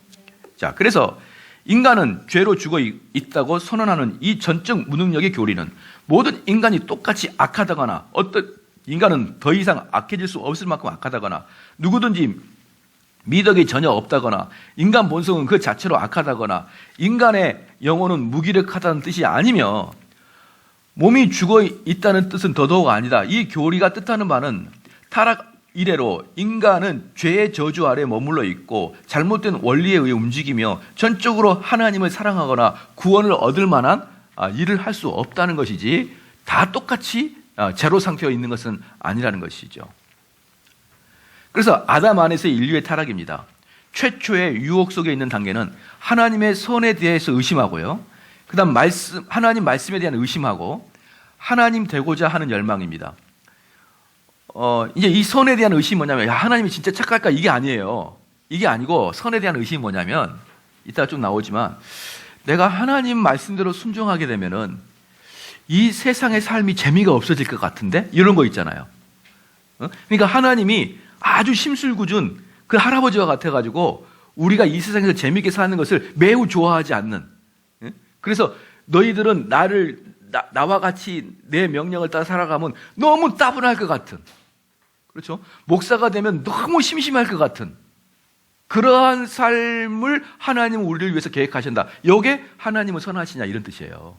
자, 그래서 인간은 죄로 죽어 있다고 선언하는 이 전적 무능력의 교리는 모든 인간이 똑같이 악하다거나 어떤 인간은 더 이상 악해질 수 없을 만큼 악하다거나 누구든지 미덕이 전혀 없다거나 인간 본성은 그 자체로 악하다거나 인간의 영혼은 무기력하다는 뜻이 아니며 몸이 죽어 있다는 뜻은 더더욱 아니다. 이 교리가 뜻하는 바는 타락 이래로 인간은 죄의 저주 아래 머물러 있고 잘못된 원리에 의해 움직이며 전적으로 하나님을 사랑하거나 구원을 얻을 만한 일을 할 수 없다는 것이지 다 똑같이 제로 상태에 있는 것은 아니라는 것이죠. 그래서 아담 안에서의 인류의 타락입니다. 최초의 유혹 속에 있는 단계는 하나님의 선에 대해서 의심하고요. 그 다음 하나님 말씀에 대한 의심하고 하나님 되고자 하는 열망입니다. 이제 이 선에 대한 의심이 뭐냐면, 야, 하나님이 진짜 착할까? 이게 아니에요. 이게 아니고, 선에 대한 의심이 뭐냐면, 이따가 좀 나오지만, 내가 하나님 말씀대로 순종하게 되면은, 이 세상의 삶이 재미가 없어질 것 같은데? 이런 거 있잖아요. 그러니까 하나님이 아주 심술궂은 그 할아버지와 같아가지고, 우리가 이 세상에서 재미있게 사는 것을 매우 좋아하지 않는. 그래서 너희들은 나와 같이 내 명령을 따라 살아가면 너무 따분할 것 같은. 그렇죠? 목사가 되면 너무 심심할 것 같은 그러한 삶을 하나님은 우리를 위해서 계획하신다. 이게 하나님은 선하시냐 이런 뜻이에요.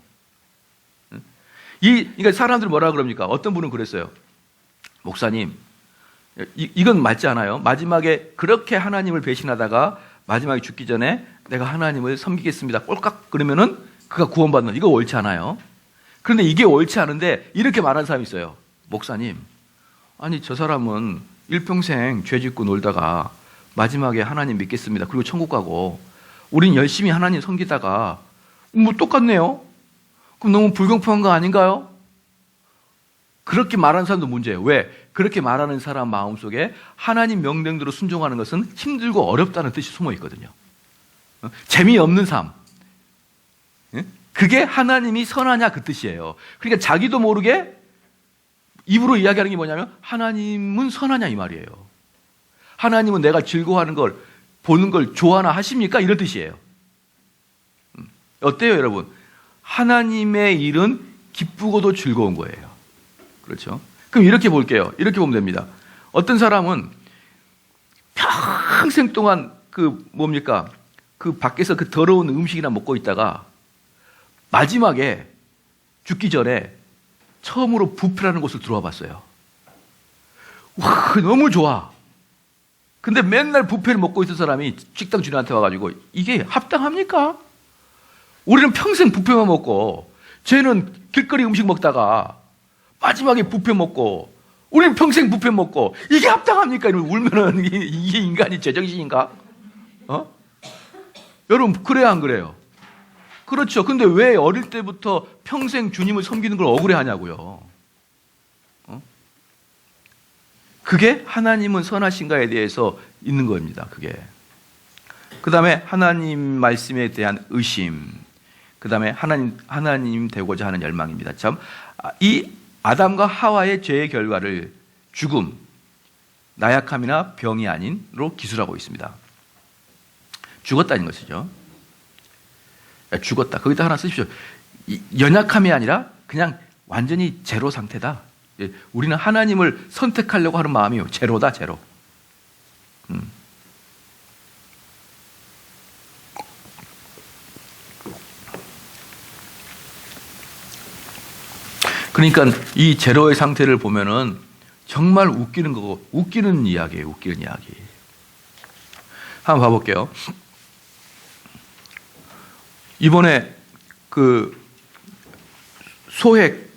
그러니까 사람들 뭐라 그럽니까? 어떤 분은 그랬어요. 목사님, 이건 맞지 않아요? 마지막에 그렇게 하나님을 배신하다가 마지막에 죽기 전에 내가 하나님을 섬기겠습니다. 꼴깍 그러면은 그가 구원받는, 이거 옳지 않아요? 그런데 이게 옳지 않은데 이렇게 말하는 사람이 있어요. 목사님, 아니 저 사람은 일평생 죄 짓고 놀다가 마지막에 하나님 믿겠습니다. 그리고 천국 가고 우린 열심히 하나님 섬기다가 뭐 똑같네요. 그럼 너무 불공평한 거 아닌가요? 그렇게 말하는 사람도 문제예요. 왜? 그렇게 말하는 사람 마음속에 하나님 명령대로 순종하는 것은 힘들고 어렵다는 뜻이 숨어 있거든요. 재미없는 삶. 그게 하나님이 선하냐 그 뜻이에요. 그러니까 자기도 모르게 입으로 이야기하는 게 뭐냐면 하나님은 선하냐 이 말이에요. 하나님은 내가 즐거워하는 걸 보는 걸 좋아하나 하십니까? 이런 뜻이에요. 어때요 여러분? 하나님의 일은 기쁘고도 즐거운 거예요. 그렇죠? 그럼 이렇게 볼게요. 이렇게 보면 됩니다. 어떤 사람은 평생 동안 그 밖에서 그 더러운 음식이나 먹고 있다가 마지막에 죽기 전에 처음으로 뷔페라는 곳을 들어와 봤어요. 와, 너무 좋아. 근데 맨날 뷔페를 먹고 있던 사람이 식당 주인한테 와가지고 이게 합당합니까? 우리는 평생 뷔페만 먹고 쟤는 길거리 음식 먹다가 마지막에 뷔페 먹고 우리는 평생 뷔페 먹고 이게 합당합니까? 이러면 울면은 이게 인간이 제정신인가? 여러분 그래야 안 그래요? 그렇죠. 근데 왜 어릴 때부터 평생 주님을 섬기는 걸 억울해 하냐고요. 그게 하나님은 선하신가에 대해서 있는 겁니다. 그게. 그 다음에 하나님 말씀에 대한 의심, 그 다음에 하나님 되고자 하는 열망입니다. 참, 이 아담과 하와의 죄의 결과를 죽음, 나약함이나 병이 아닌로 기술하고 있습니다. 죽었다는 것이죠. 죽었다. 거기다 하나 쓰십시오. 연약함이 아니라 그냥 완전히 제로 상태다. 우리는 하나님을 선택하려고 하는 마음이요. 제로다, 제로. 그러니까 이 제로의 상태를 보면은 정말 웃기는 거고, 웃기는 이야기예요. 웃기는 이야기. 한번 봐볼게요. 이번에 그 소액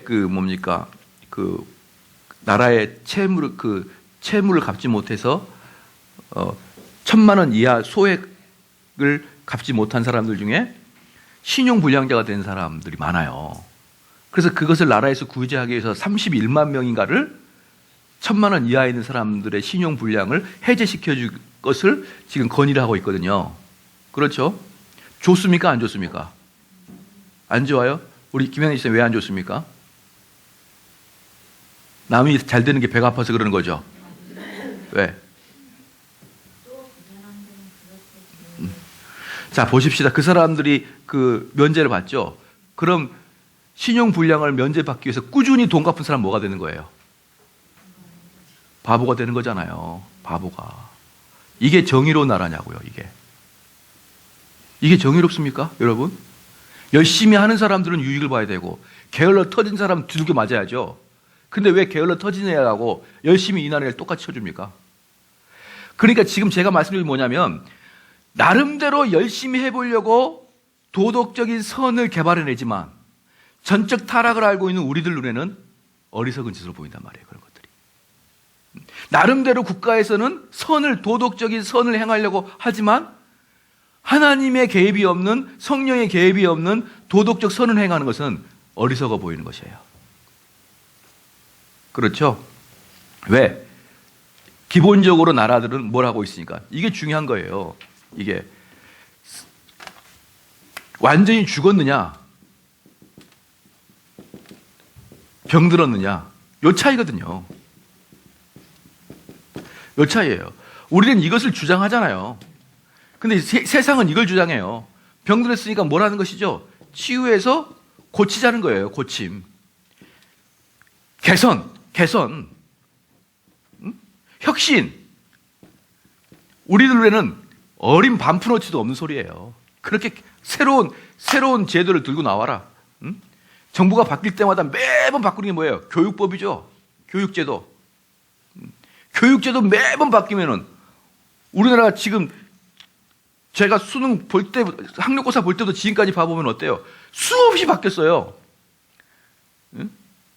그 뭡니까? 그 나라의 채무를 갚지 못해서 1,000만 원 이하 소액을 갚지 못한 사람들 중에 신용 불량자가 된 사람들이 많아요. 그래서 그것을 나라에서 구제하기 위해서 31만 명인가를 1,000만 원 이하에 있는 사람들의 신용 불량을 해제시켜 줄 것을 지금 건의를 하고 있거든요. 그렇죠? 좋습니까? 안 좋습니까? 안 좋아요? 우리 김현희 씨는 왜 안 좋습니까? 남이 잘 되는 게 배가 아파서 그러는 거죠? 왜? 자, 보십시다. 그 사람들이 그 면제를 받죠? 그럼 신용불량을 면제받기 위해서 꾸준히 돈 갚은 사람 뭐가 되는 거예요? 바보가 되는 거잖아요. 바보가. 이게 정의로운 나라냐고요, 이게. 이게 정의롭습니까, 여러분? 열심히 하는 사람들은 유익을 봐야 되고 게을러 터진 사람은 두들겨 맞아야죠. 근데 왜 게을러 터진 애하고 열심히 일하는 애를 똑같이 쳐줍니까? 그러니까 지금 제가 말씀드린 게 뭐냐면 나름대로 열심히 해보려고 도덕적인 선을 개발해내지만 전적 타락을 알고 있는 우리들 눈에는 어리석은 짓으로 보인단 말이에요. 그런 것들이. 나름대로 국가에서는 도덕적인 선을 행하려고 하지만 하나님의 개입이 없는, 성령의 개입이 없는 도덕적 선을 행하는 것은 어리석어 보이는 것이에요. 그렇죠? 왜? 기본적으로 나라들은 뭘 하고 있으니까. 이게 중요한 거예요. 이게. 완전히 죽었느냐? 병들었느냐? 요 차이거든요. 요 차이예요. 우리는 이것을 주장하잖아요. 근데 세상은 이걸 주장해요. 병들었으니까 뭐라는 것이죠? 치유해서 고치자는 거예요. 고침. 개선. 혁신. 우리들 눈에는 어린 반푼어치도 없는 소리예요. 그렇게 새로운 제도를 들고 나와라. 정부가 바뀔 때마다 매번 바꾸는 게 뭐예요? 교육법이죠. 교육제도. 교육제도 매번 바뀌면은 우리나라가 지금 제가 수능 볼 때, 학력고사 볼 때도 지금까지 봐보면 어때요? 수없이 바뀌었어요.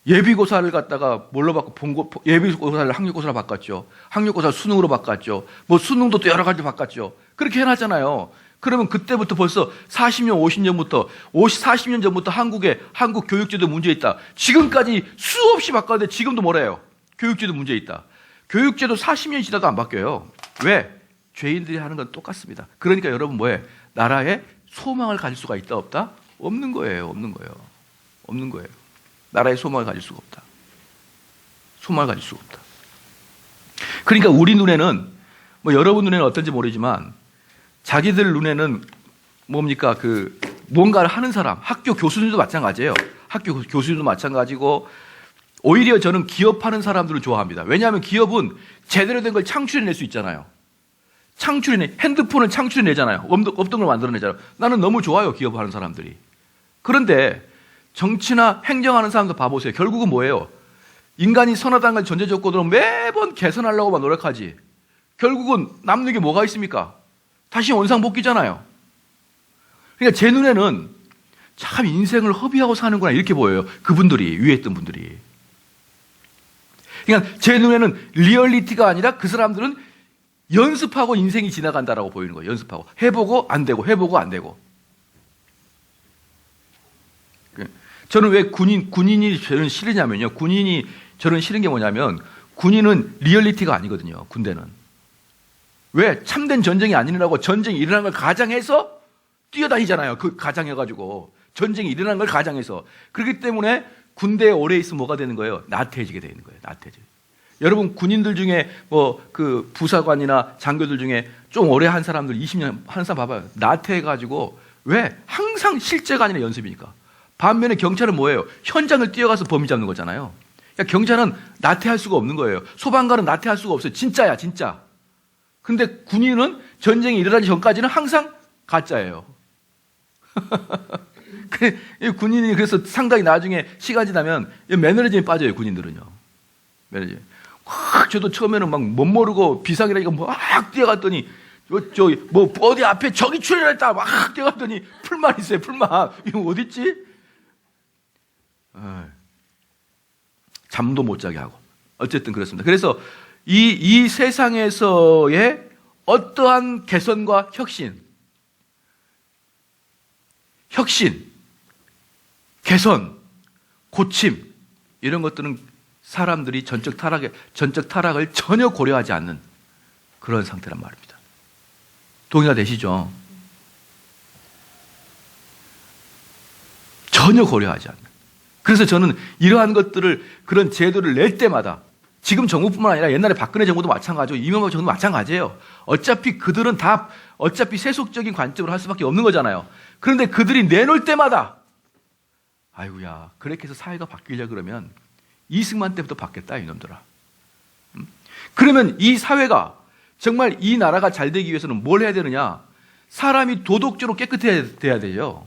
예비고사를 갖다가 뭘로 바꿨고, 예비고사를 학력고사로 바꿨죠. 학력고사를 수능으로 바꿨죠. 뭐 수능도 또 여러 가지 바꿨죠. 그렇게 해놨잖아요. 그러면 그때부터 벌써 40년, 50년부터, 40년 전부터 한국 교육제도 문제 있다. 지금까지 수없이 바꿨는데 지금도 뭐래요? 교육제도 문제 있다. 교육제도 40년이 지나도 안 바뀌어요. 왜? 죄인들이 하는 건 똑같습니다. 그러니까 여러분 뭐해? 나라에 소망을 가질 수가 있다 없다? 없는 거예요. 없는 거예요. 나라에 소망을 가질 수가 없다. 소망을 가질 수가 없다. 그러니까 우리 눈에는 뭐 여러분 눈에는 어떤지 모르지만 자기들 눈에는 뭡니까? 뭔가를 하는 사람, 학교 교수님도 마찬가지예요. 학교 교수님도 마찬가지고 오히려 저는 기업하는 사람들을 좋아합니다. 왜냐하면 기업은 제대로 된 걸 창출해낼 수 있잖아요. 핸드폰을 창출해내잖아요. 없던 걸 만들어내잖아요. 나는 너무 좋아요, 기업하는 사람들이. 그런데 정치나 행정하는 사람들 봐보세요. 결국은 뭐예요? 인간이 선하다는 걸 전제조건으로 매번 개선하려고만 노력하지. 결국은 남는 게 뭐가 있습니까? 다시 원상복귀잖아요. 그러니까 제 눈에는 참 인생을 허비하고 사는구나 이렇게 보여요. 그분들이, 위에 있던 분들이. 그러니까 제 눈에는 리얼리티가 아니라 그 사람들은 연습하고 인생이 지나간다라고 보이는 거예요. 연습하고. 해보고 안 되고 해보고 안 되고. 저는 왜 군인이 저는 싫으냐면요. 군인이 저는 싫은 게 뭐냐면 군인은 리얼리티가 아니거든요. 군대는. 왜? 참된 전쟁이 아니라고 전쟁이 일어난 걸 가장해서 뛰어다니잖아요. 그 가장해가지고. 전쟁이 일어난 걸 가장해서. 그렇기 때문에 군대에 오래 있으면 뭐가 되는 거예요? 나태해지게 되는 거예요. 나태해져. 여러분 군인들 중에 뭐 그 부사관이나 장교들 중에 좀 오래 한 사람들 20년 하는 사람 봐봐요. 나태해가지고 왜? 항상 실제가 아니라 연습이니까. 반면에 경찰은 뭐예요? 현장을 뛰어가서 범인 잡는 거잖아요. 그러니까 경찰은 나태할 수가 없는 거예요. 소방관은 나태할 수가 없어요. 진짜야, 진짜. 근데 군인은 전쟁이 일어나기 전까지는 항상 가짜예요. 군인이 그래서 상당히 나중에 시간이 지나면 매너리즘에 빠져요, 군인들은요. 매너리즘. 저도 처음에는 막 못 모르고 비상이라니까 막 뛰어갔더니 뭐 어디 앞에 저기 출혈했다 막 뛰어갔더니 풀만 있어요, 풀만. 이거 어딨지? 잠도 못 자게 하고. 어쨌든 그렇습니다. 그래서 이 세상에서의 어떠한 개선과 혁신, 개선, 고침 이런 것들은 사람들이 전적 타락을 전혀 고려하지 않는 그런 상태란 말입니다. 동의가 되시죠? 전혀 고려하지 않는. 그래서 저는 이러한 것들을 그런 제도를 낼 때마다 지금 정부뿐만 아니라 옛날에 박근혜 정부도 마찬가지고 이명박 정부도 마찬가지예요. 어차피 그들은 다 어차피 세속적인 관점으로 할 수밖에 없는 거잖아요. 그런데 그들이 내놓을 때마다 아이고야 그렇게 해서 사회가 바뀌려고 그러면 이승만 때부터 바뀌었다 이놈들아. 그러면 이 사회가 정말 이 나라가 잘 되기 위해서는 뭘 해야 되느냐? 사람이 도덕적으로 깨끗해야 되죠.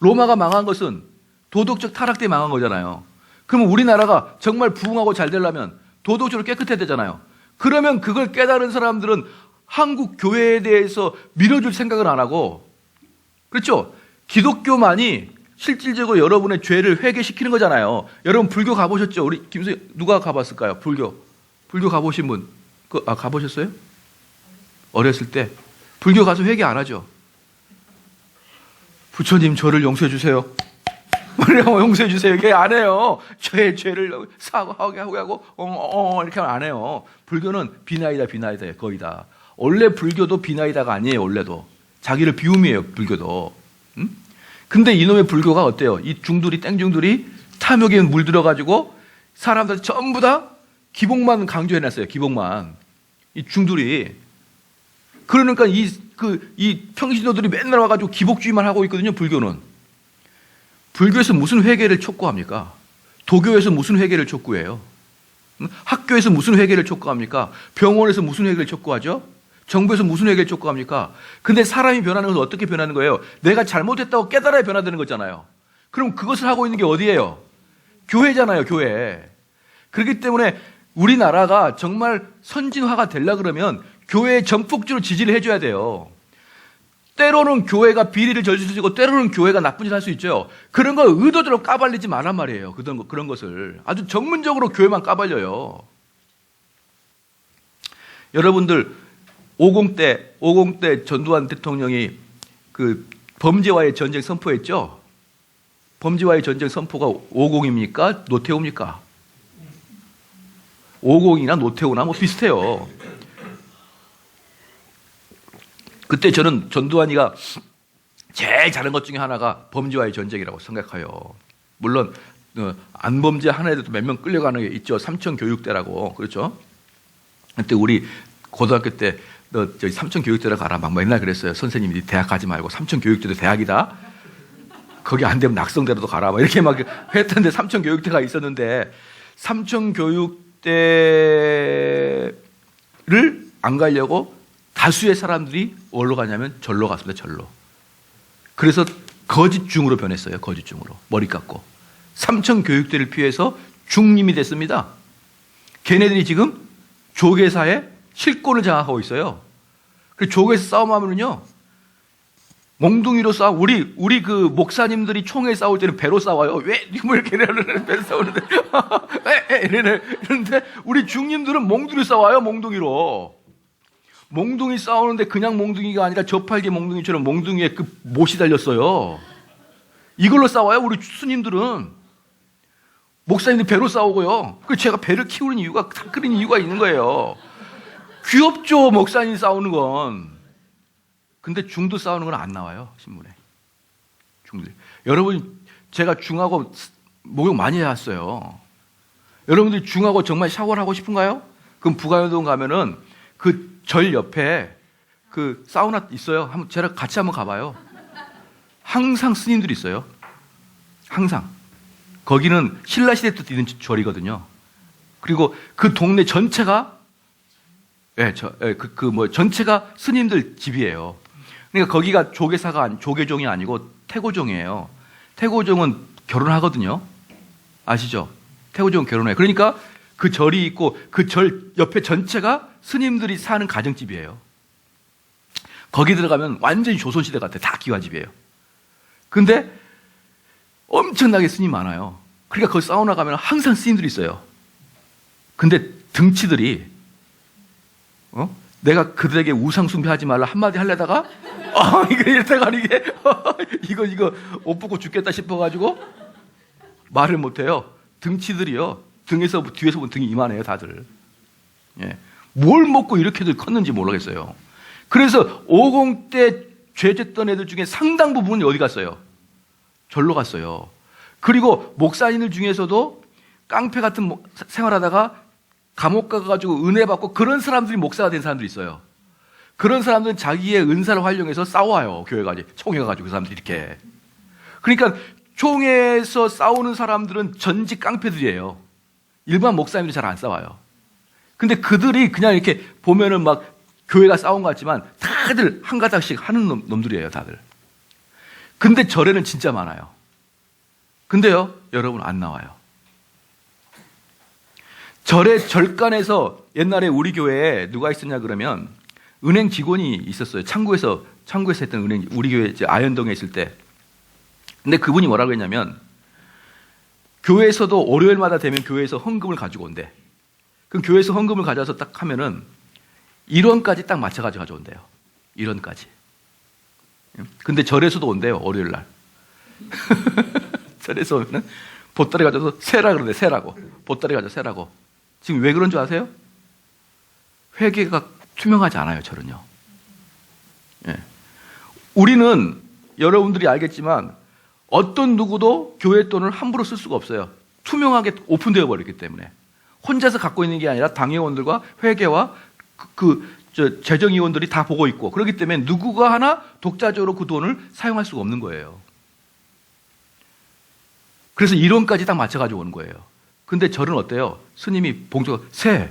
로마가 망한 것은 도덕적 타락 때문에 망한 거잖아요. 그러면 우리나라가 정말 부흥하고 잘 되려면 도덕적으로 깨끗해야 되잖아요. 그러면 그걸 깨달은 사람들은 한국 교회에 대해서 밀어줄 생각을 안 하고, 그렇죠? 기독교만이 실질적으로 여러분의 죄를 회개시키는 거잖아요. 여러분 불교 가보셨죠? 우리 김수희 누가 가봤을까요? 불교 가보신 분? 가보셨어요? 어렸을 때 불교 가서 회개 안 하죠. 부처님 저를 용서해 주세요. 용서해 주세요. 이게 안 해요. 죄를 사과하게 하고 이렇게 하면 안 해요. 불교는 비나이다 거의 다. 원래 불교도 비나이다가 아니에요. 원래도 자기를 비움이에요. 불교도. 근데 이놈의 불교가 어때요? 이 땡중들이 탐욕에 물들어가지고 사람들 전부 다 기복만 강조해놨어요. 기복만. 이 중들이. 그러니까 이 평신도들이 맨날 와가지고 기복주의만 하고 있거든요. 불교는. 불교에서 무슨 회개를 촉구합니까? 도교에서 무슨 회개를 촉구해요? 학교에서 무슨 회개를 촉구합니까? 병원에서 무슨 회개를 촉구하죠? 정부에서 무슨 회개를 촉구합니까? 근데 사람이 변하는 것은 어떻게 변하는 거예요? 내가 잘못했다고 깨달아야 변화되는 거잖아요. 그럼 그것을 하고 있는 게 어디예요? 교회잖아요, 교회. 그렇기 때문에 우리나라가 정말 선진화가 되려고 그러면 교회에 전폭적으로 지지를 해줘야 돼요. 때로는 교회가 비리를 저질 수 있고 때로는 교회가 나쁜 짓을 할 수 있죠. 그런 거 의도적으로 까발리지 말란 말이에요. 그런 것을. 아주 전문적으로 교회만 까발려요. 여러분들 50대 전두환 대통령이 그 범죄와의 전쟁 선포했죠. 범죄와의 전쟁 선포가 50입니까? 노태우입니까? 50이나 노태우나 뭐 비슷해요. 그때 저는 전두환이가 제일 잘한 것 중에 하나가 범죄와의 전쟁이라고 생각해요. 물론 안범죄 하나에도 몇 명 끌려가는 게 있죠. 삼천교육대라고. 그렇죠? 그때 우리 고등학교 때 너 저기 삼천교육대로 가라 막 맨날 그랬어요. 선생님이 대학 가지 말고 삼천교육대도 대학이다. 거기 안 되면 낙성대로도 가라 막 이렇게 막 했던데 삼천교육대가 있었는데 삼천교육대를 안 가려고 다수의 사람들이 어디로 가냐면 절로 갔습니다. 절로. 그래서 거짓중으로 변했어요. 거짓중으로. 머리 깎고. 삼천교육대를 피해서 중림이 됐습니다. 걔네들이 지금 조계사에 실권을 장악하고 있어요. 그리고 조계에서 싸움하면요 몽둥이로 싸워. 우리 그 목사님들이 총에 싸울 때는 배로 싸워요. 왜? 뭐 이렇게 배로 싸우는데. 이러는데 우리 중님들은 몽둥이로 싸워요. 몽둥이로. 몽둥이 싸우는데 그냥 몽둥이가 아니라 저팔계 몽둥이처럼 몽둥이에 그 못이 달렸어요. 이걸로 싸워요. 우리 스님들은. 목사님들 배로 싸우고요. 그 제가 배를 키우는 이유가, 다 그런 이유가 있는 거예요. 귀엽죠, 목사님 싸우는 건. 근데 중도 싸우는 건 안 나와요, 신문에. 중들. 여러분, 제가 중하고 목욕 많이 해왔어요. 여러분들이 중하고 정말 샤워를 하고 싶은가요? 그럼 부가연동 가면은 그 절 옆에 그 사우나 있어요. 한번 제가 같이 한번 가봐요. 항상 스님들이 있어요. 항상. 거기는 신라시대 때 있는 절이거든요. 그리고 그 동네 전체가, 전체가 스님들 집이에요. 그러니까 거기가 조계종이 아니고 태고종이에요. 태고종은 결혼하거든요. 아시죠? 태고종은 결혼해요. 그러니까 그 절이 있고 그 절 옆에 전체가 스님들이 사는 가정집이에요. 거기 들어가면 완전히 조선시대 같아요. 다 기와집이에요. 근데 엄청나게 스님 많아요. 그러니까 거기 사우나 가면 항상 스님들이 있어요. 근데 등치들이, 내가 그들에게 우상숭배하지 말라 한마디 하려다가, 이거 옷 벗고 죽겠다 싶어가지고 말을 못해요. 등치들이요. 뒤에서 보면 등이 이만해요, 다들. 예. 뭘 먹고 이렇게들 컸는지 모르겠어요. 그래서 50 때 죄 짓던 애들 중에 상당 부분이 어디 갔어요? 절로 갔어요. 그리고 목사님들 중에서도 깡패 같은 생활하다가 감옥 가가지고 은혜 받고 그런 사람들이 목사가 된 사람들이 있어요. 그런 사람들은 자기의 은사를 활용해서 싸워요. 교회 가지 총회 가지고 그 사람들이 이렇게. 그러니까 총회에서 싸우는 사람들은 전직 깡패들이에요. 일반 목사님들이 잘 안 싸워요. 근데 그들이 그냥 이렇게 보면은 막 교회가 싸운 것 같지만 다들 한 가닥씩 하는 놈들이에요, 다들. 근데 절에는 진짜 많아요. 근데요, 여러분 안 나와요. 절간에서 옛날에 우리 교회에 누가 있었냐 그러면 은행 직원이 있었어요. 창구에서 했던 은행, 우리 교회 이제 아현동에 있을 때. 근데 그분이 뭐라고 했냐면 교회에서도 월요일마다 되면 교회에서 헌금을 가지고 온대. 그럼 교회에서 헌금을 가져와서 딱 하면은 1원까지 딱 맞춰가지고 가져온대요. 1원까지. 근데 절에서도 온대요, 월요일 날. 절에서 오면은 보따리 가져서 세라 그러는데 세라고. 보따리 가져서 세라고. 지금 왜 그런 줄 아세요? 회계가 투명하지 않아요, 절은요. 예. 우리는 여러분들이 알겠지만 어떤 누구도 교회 돈을 함부로 쓸 수가 없어요. 투명하게 오픈되어 버렸기 때문에. 혼자서 갖고 있는 게 아니라 당회원들과 회계와 재정위원들이 다 보고 있고 그렇기 때문에 누구가 하나 독자적으로 그 돈을 사용할 수가 없는 거예요. 그래서 1원까지 딱 맞춰가지고 오는 거예요. 근데 절은 어때요? 스님이 봉투가 세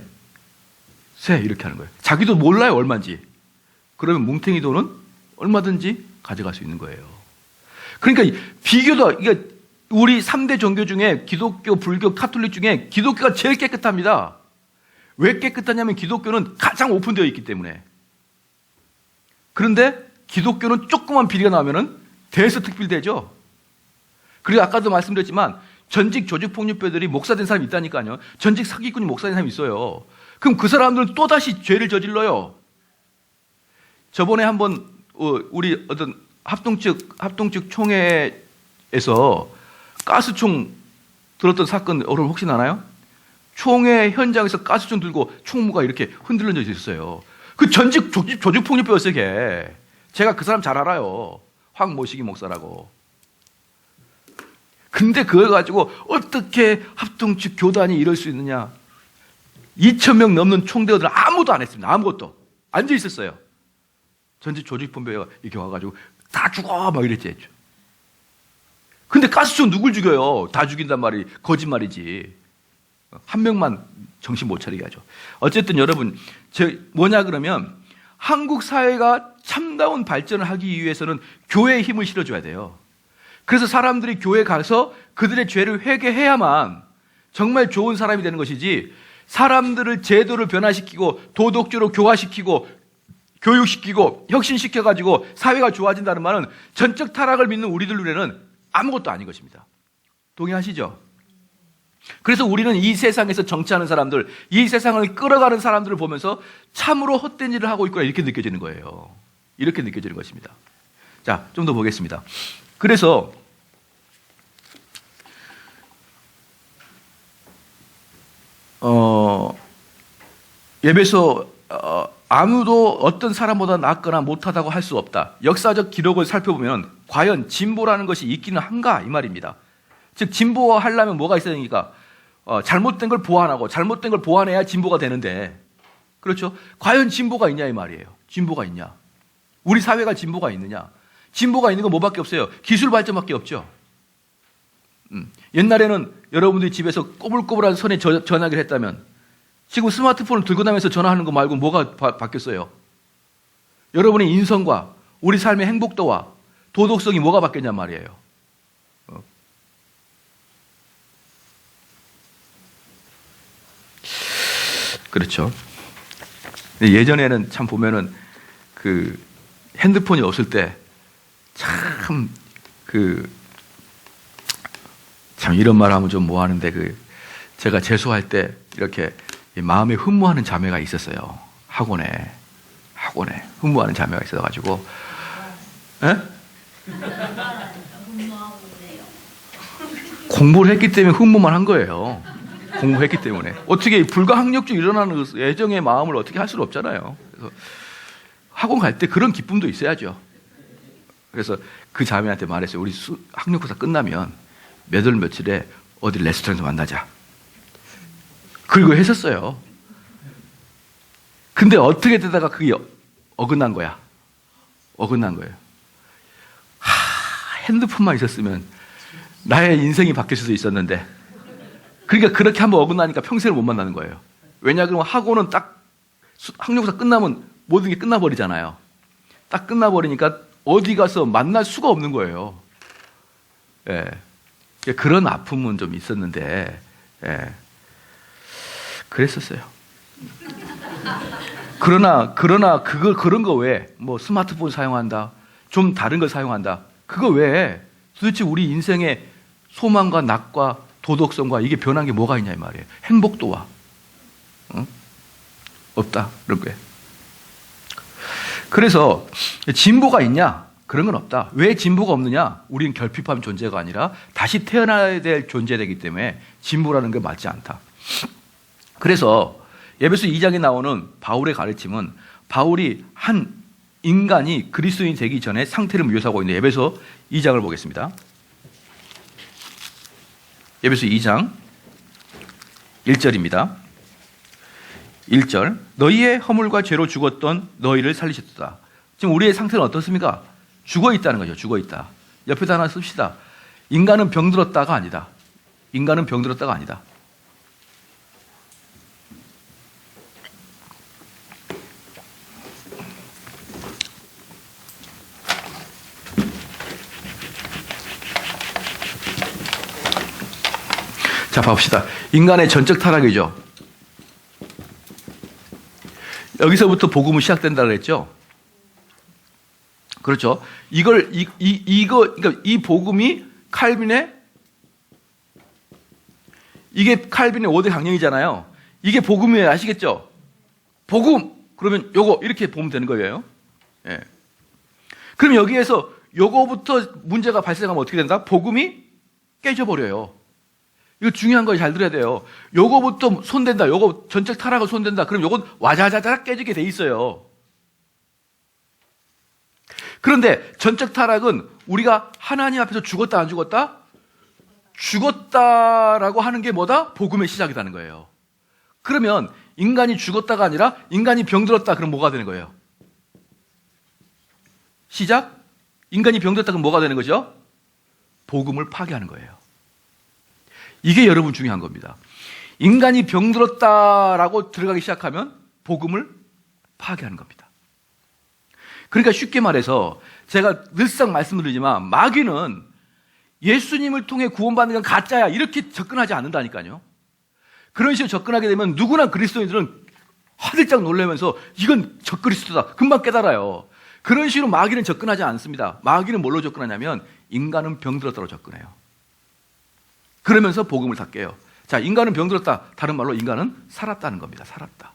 이렇게 하는 거예요. 자기도 몰라요, 얼마인지. 그러면 뭉탱이 돈은 얼마든지 가져갈 수 있는 거예요. 그러니까 비교도, 이게 우리 3대 종교 중에 기독교, 불교, 카톨릭 중에 기독교가 제일 깨끗합니다. 왜 깨끗하냐면 기독교는 가장 오픈되어 있기 때문에. 그런데 기독교는 조그만 비리가 나오면은 대서특필되죠. 그리고 아까도 말씀드렸지만 전직 조직폭력배들이 목사된 사람이 있다니까요. 전직 사기꾼이 목사된 사람이 있어요. 그럼 그 사람들은 또다시 죄를 저질러요. 저번에 한번 우리 어떤 합동측 총회에서 가스총 들었던 사건 여러분 혹시 아나요? 총회 현장에서 가스총 들고 총무가 이렇게 흔들린 적이 있었어요. 그 전직 조직폭력배였어요, 걔. 제가 그 사람 잘 알아요. 황모식이 목사라고. 근데 그걸 가지고 어떻게 합동측 교단이 이럴 수 있느냐. 2,000명 넘는 총대원들 아무도 안 했습니다. 아무것도. 앉아 있었어요. 전직 조직폭력배가 이렇게 와가지고 다 죽어 막 이랬지. 근데 가스총 누굴 죽여요? 다 죽인단 말이 거짓말이지. 한 명만 정신 못 차리게 하죠. 어쨌든 여러분, 뭐냐 그러면 한국 사회가 참다운 발전을 하기 위해서는 교회에 힘을 실어줘야 돼요. 그래서 사람들이 교회 가서 그들의 죄를 회개해야만 정말 좋은 사람이 되는 것이지, 사람들을 제도를 변화시키고 도덕적으로 교화시키고 교육시키고 혁신시켜가지고 사회가 좋아진다는 말은 전적 타락을 믿는 우리들 눈에는 아무것도 아닌 것입니다. 동의하시죠? 그래서 우리는 이 세상에서 정치하는 사람들, 이 세상을 끌어가는 사람들을 보면서 참으로 헛된 일을 하고 있구나 이렇게 느껴지는 거예요. 이렇게 느껴지는 것입니다. 자, 좀 더 보겠습니다. 그래서 예배소 아무도 어떤 사람보다 낫거나 못하다고 할 수 없다. 역사적 기록을 살펴보면 과연 진보라는 것이 있기는 한가 이 말입니다. 즉 진보하려면 뭐가 있어야 되니까 잘못된 걸 보완하고 잘못된 걸 보완해야 진보가 되는데, 그렇죠? 과연 진보가 있냐 이 말이에요. 진보가 있냐? 우리 사회가 진보가 있느냐? 진보가 있는 건 뭐밖에 없어요. 기술 발전밖에 없죠. 옛날에는 여러분들이 집에서 꼬불꼬불한 손에 전화기를 했다면 지금 스마트폰을 들고 다니면서 전화하는 거 말고 뭐가 바뀌었어요? 여러분의 인성과 우리 삶의 행복도와 도덕성이 뭐가 바뀌었냔 말이에요. 그렇죠. 예전에는 참 보면은 그 핸드폰이 없을 때 참 이런 말 하면 좀 뭐 하는데 제가 재수할 때 이렇게 마음에 흠모하는 자매가 있었어요. 학원에 흠모하는 자매가 있어가지고, 공부를 했기 때문에 흠모만 한 거예요. 공부했기 때문에. 어떻게 불가항력주 일어나는 애정의 마음을 어떻게 할 수는 없잖아요. 그래서 학원 갈 때 그런 기쁨도 있어야죠. 그래서 그 자매한테 말했어요. 우리 학력고사 끝나면 몇 월 며칠에 어디 레스토랑에서 만나자. 그리고 했었어요. 근데 어떻게 되다가 그게 어긋난 거야. 어긋난 거예요. 핸드폰만 있었으면 나의 인생이 바뀔 수도 있었는데, 그러니까 그렇게 한번 어긋나니까 평생을 못 만나는 거예요. 왜냐 그러면 학원은 딱 학력고사 끝나면 모든 게 끝나버리잖아요. 딱 끝나버리니까 어디 가서 만날 수가 없는 거예요. 예. 그런 아픔은 좀 있었는데, 예. 그랬었어요. 그러나 그런 거 외에 뭐 스마트폰 사용한다, 좀 다른 걸 사용한다, 그거 외에 도대체 우리 인생의 소망과 낙과 도덕성과 이게 변한 게 뭐가 있냐 이 말이에요. 행복도와 없다 그런 거예요. 그래서 진보가 있냐? 그런 건 없다. 왜 진보가 없느냐? 우리는 결핍한 존재가 아니라 다시 태어나야 될 존재이기 때문에 진보라는 게 맞지 않다. 그래서 에베소 2장에 나오는 바울의 가르침은 바울이 한 인간이 그리스도인이 되기 전에 상태를 묘사하고 있는 에베소 2장을 보겠습니다. 에베소 2장 1절입니다. 1절, 너희의 허물과 죄로 죽었던 너희를 살리셨다. 지금 우리의 상태는 어떻습니까? 죽어 있다는 거죠. 죽어 있다. 옆에다 하나 씁시다. 인간은 병들었다가 아니다. 인간은 병들었다가 아니다. 자, 봅시다. 인간의 전적 타락이죠. 여기서부터 복음은 시작된다고 그랬죠. 그렇죠. 그러니까 이 복음이 이게 칼빈의 5대 강령이잖아요. 이게 복음이에요. 아시겠죠? 복음! 그러면 요거, 이렇게 보면 되는 거예요. 예. 그럼 여기에서 요거부터 문제가 발생하면 어떻게 된다? 복음이 깨져버려요. 이거 중요한 거 잘 들어야 돼요. 요거부터 손댄다. 요거 전적 타락을 손댄다. 그럼 요건 와자자자 깨지게 돼 있어요. 그런데 전적 타락은 우리가 하나님 앞에서 죽었다 안 죽었다? 죽었다라고 하는 게 뭐다? 복음의 시작이라는 거예요. 그러면 인간이 죽었다가 아니라 인간이 병들었다. 그럼 뭐가 되는 거예요? 시작? 인간이 병들었다. 그럼 뭐가 되는 거죠? 복음을 파괴하는 거예요. 이게 여러분 중요한 겁니다. 인간이 병들었다라고 들어가기 시작하면 복음을 파괴하는 겁니다. 그러니까 쉽게 말해서 제가 늘상 말씀드리지만 마귀는 예수님을 통해 구원받는 건 가짜야 이렇게 접근하지 않는다니까요. 그런 식으로 접근하게 되면 누구나 그리스도인들은 화들짝 놀라면서 이건 적그리스도다. 금방 깨달아요. 그런 식으로 마귀는 접근하지 않습니다. 마귀는 뭘로 접근하냐면 인간은 병들었다고 접근해요. 그러면서 복음을 다 깨요. 자, 인간은 병들었다. 다른 말로 인간은 살았다는 겁니다. 살았다.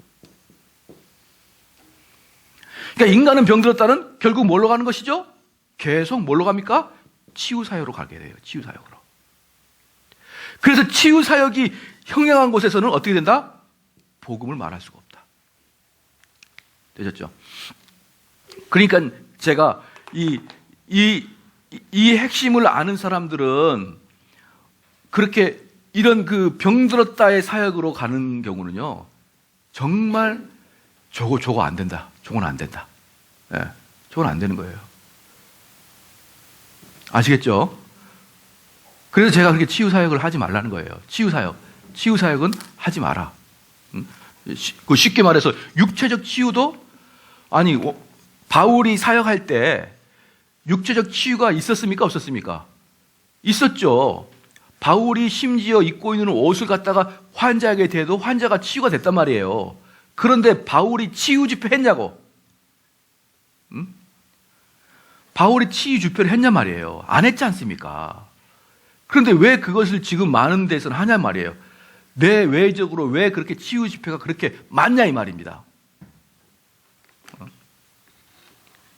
그러니까 인간은 병들었다는 결국 뭘로 가는 것이죠? 계속 뭘로 갑니까? 치유사역으로 가게 돼요. 치유사역으로. 그래서 치유사역이 형행한 곳에서는 어떻게 된다? 복음을 말할 수가 없다. 되셨죠? 그러니까 제가 이 핵심을 아는 사람들은 그렇게 이런 그 병들었다의 사역으로 가는 경우는요, 정말 저거 안 된다. 저건 안 된다. 예, 저건 안 되는 거예요. 아시겠죠? 그래서 제가 그렇게 치유사역을 하지 말라는 거예요. 치유사역은 하지 마라. 쉽게 말해서 육체적 치유도, 아니, 바울이 사역할 때 육체적 치유가 있었습니까? 없었습니까? 있었죠. 바울이 심지어 입고 있는 옷을 갖다가 환자에게 대도 환자가 치유가 됐단 말이에요. 그런데 바울이 치유 집회 했냐고? 바울이 치유 집회를 했냐 말이에요. 안 했지 않습니까? 그런데 왜 그것을 지금 많은 데서는 하냐 말이에요. 내외적으로 왜 그렇게 치유 집회가 그렇게 많냐 이 말입니다.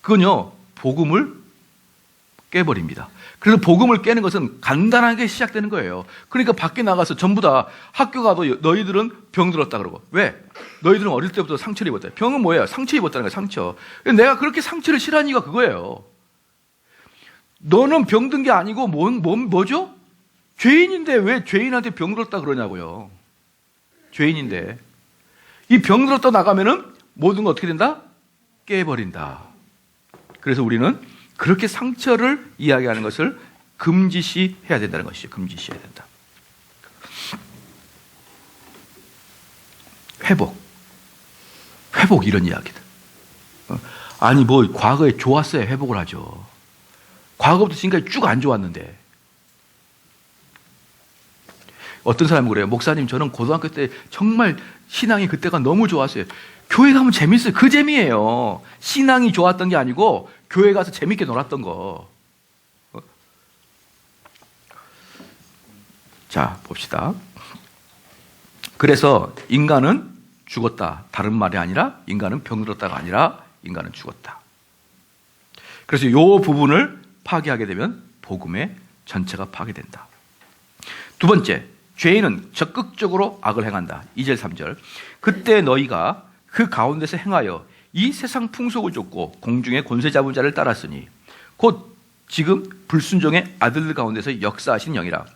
그건요, 복음을 깨버립니다. 그래서 복음을 깨는 것은 간단하게 시작되는 거예요. 그러니까 밖에 나가서 전부 다 학교 가도 너희들은 병들었다 그러고. 왜? 너희들은 어릴 때부터 상처를 입었다. 병은 뭐예요? 상처 입었다는 거예요. 상처. 내가 그렇게 상처를 싫어하는 이유가 그거예요. 너는 병든 게 아니고 뭐죠? 죄인인데 왜 죄인한테 병들었다 그러냐고요. 죄인인데. 이 병들었다 나가면은 모든 거 어떻게 된다? 깨버린다. 그래서 우리는 그렇게 상처를 이야기하는 것을 금지시해야 된다는 것이죠. 금지시해야 된다. 회복 이런 이야기들. 아니 뭐 과거에 좋았어야 회복을 하죠. 과거부터 지금까지 쭉 안 좋았는데. 어떤 사람이 그래요. 목사님, 저는 고등학교 때 정말 신앙이 그때가 너무 좋았어요. 교회 가면 재밌어요. 그 재미예요. 신앙이 좋았던 게 아니고 교회 가서 재밌게 놀았던 거. 자, 봅시다. 그래서 인간은 죽었다. 다른 말이 아니라 인간은 병들었다가 아니라 인간은 죽었다. 그래서 이 부분을 파괴하게 되면 복음의 전체가 파괴된다. 두 번째, 죄인은 적극적으로 악을 행한다. 2절 3절. 그때 너희가 그 가운데서 행하여 이 세상 풍속을 쫓고 공중의 권세 잡은 자를 따랐으니 곧 지금 불순종의 아들들 가운데서 역사하신 영이라.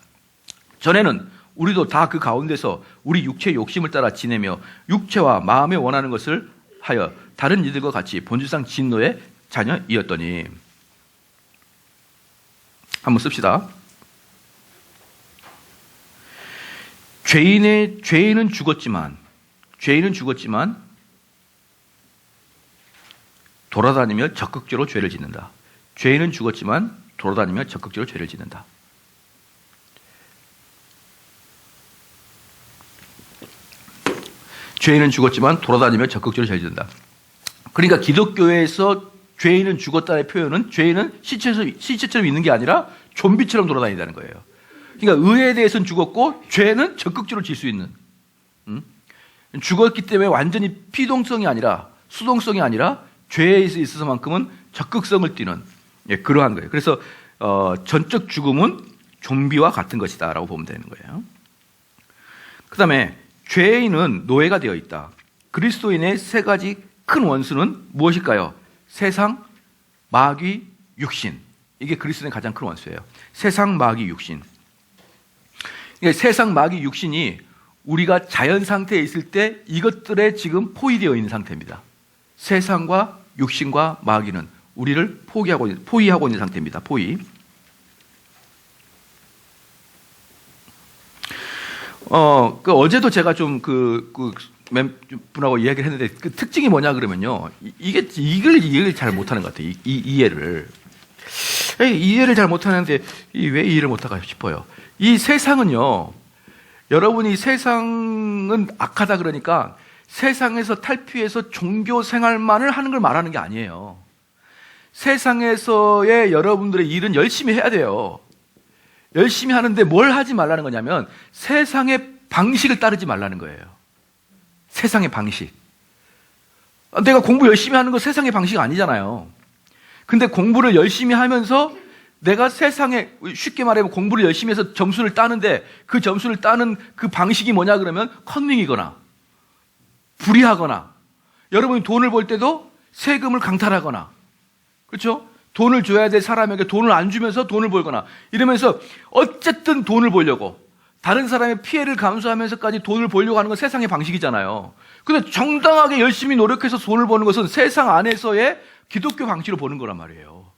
전에는 우리도 다 그 가운데서 우리 육체의 욕심을 따라 지내며 육체와 마음에 원하는 것을 하여 다른 이들과 같이 본질상 진노의 자녀이었더니. 한번 씁시다. 죄인은 죽었지만 돌아다니며 적극적으로 죄를 짓는다. 죄인은 죽었지만 돌아다니며 적극적으로 죄를 짓는다. 죄인은 죽었지만 돌아다니며 적극적으로 죄를 짓는다. 그러니까 기독교에서 죄인은 죽었다의 표현은 죄인은 시체처럼 있는 게 아니라 좀비처럼 돌아다닌다는 거예요. 그러니까 의에 대해서는 죽었고 죄는 적극적으로 질 수 있는. 죽었기 때문에 완전히 피동성이 아니라 수동성이 아니라 죄에 있어서만큼은 적극성을 띠는 그러한 거예요. 그래서 전적 죽음은 좀비와 같은 것이다라고 보면 되는 거예요. 그 다음에 죄인은 노예가 되어 있다. 그리스도인의 세 가지 큰 원수는 무엇일까요? 세상, 마귀, 육신. 이게 그리스도인의 가장 큰 원수예요. 세상, 마귀, 육신. 그러니까 세상, 마귀, 육신이 우리가 자연 상태에 있을 때 이것들에 지금 포위되어 있는 상태입니다. 세상과 육신과 마귀는 우리를 포위하고 있는 상태입니다. 포위. 어제도 제가 좀 분하고 이야기를 했는데 그 특징이 뭐냐 그러면요. 이걸 잘 못하는 것 같아요. 이해를 잘 못하는데 왜 이해를 못할까 싶어요. 이 세상은요. 여러분이 세상은 악하다 그러니까 세상에서 탈피해서 종교 생활만을 하는 걸 말하는 게 아니에요. 세상에서의 여러분들의 일은 열심히 해야 돼요. 열심히 하는데 뭘 하지 말라는 거냐면 세상의 방식을 따르지 말라는 거예요. 세상의 방식. 내가 공부 열심히 하는 거 세상의 방식 아니잖아요. 근데 공부를 열심히 하면서 내가 세상에, 쉽게 말하면 공부를 열심히 해서 점수를 따는데 그 점수를 따는 그 방식이 뭐냐 그러면 컨닝이거나 불의하거나, 여러분이 돈을 벌 때도 세금을 강탈하거나, 그렇죠? 돈을 줘야 될 사람에게 돈을 안 주면서 돈을 벌거나 이러면서 어쨌든 돈을 벌려고, 다른 사람의 피해를 감수하면서까지 돈을 벌려고 하는 건 세상의 방식이잖아요. 근데 정당하게 열심히 노력해서 돈을 버는 것은 세상 안에서의 기독교 방식으로 보는 거란 말이에요.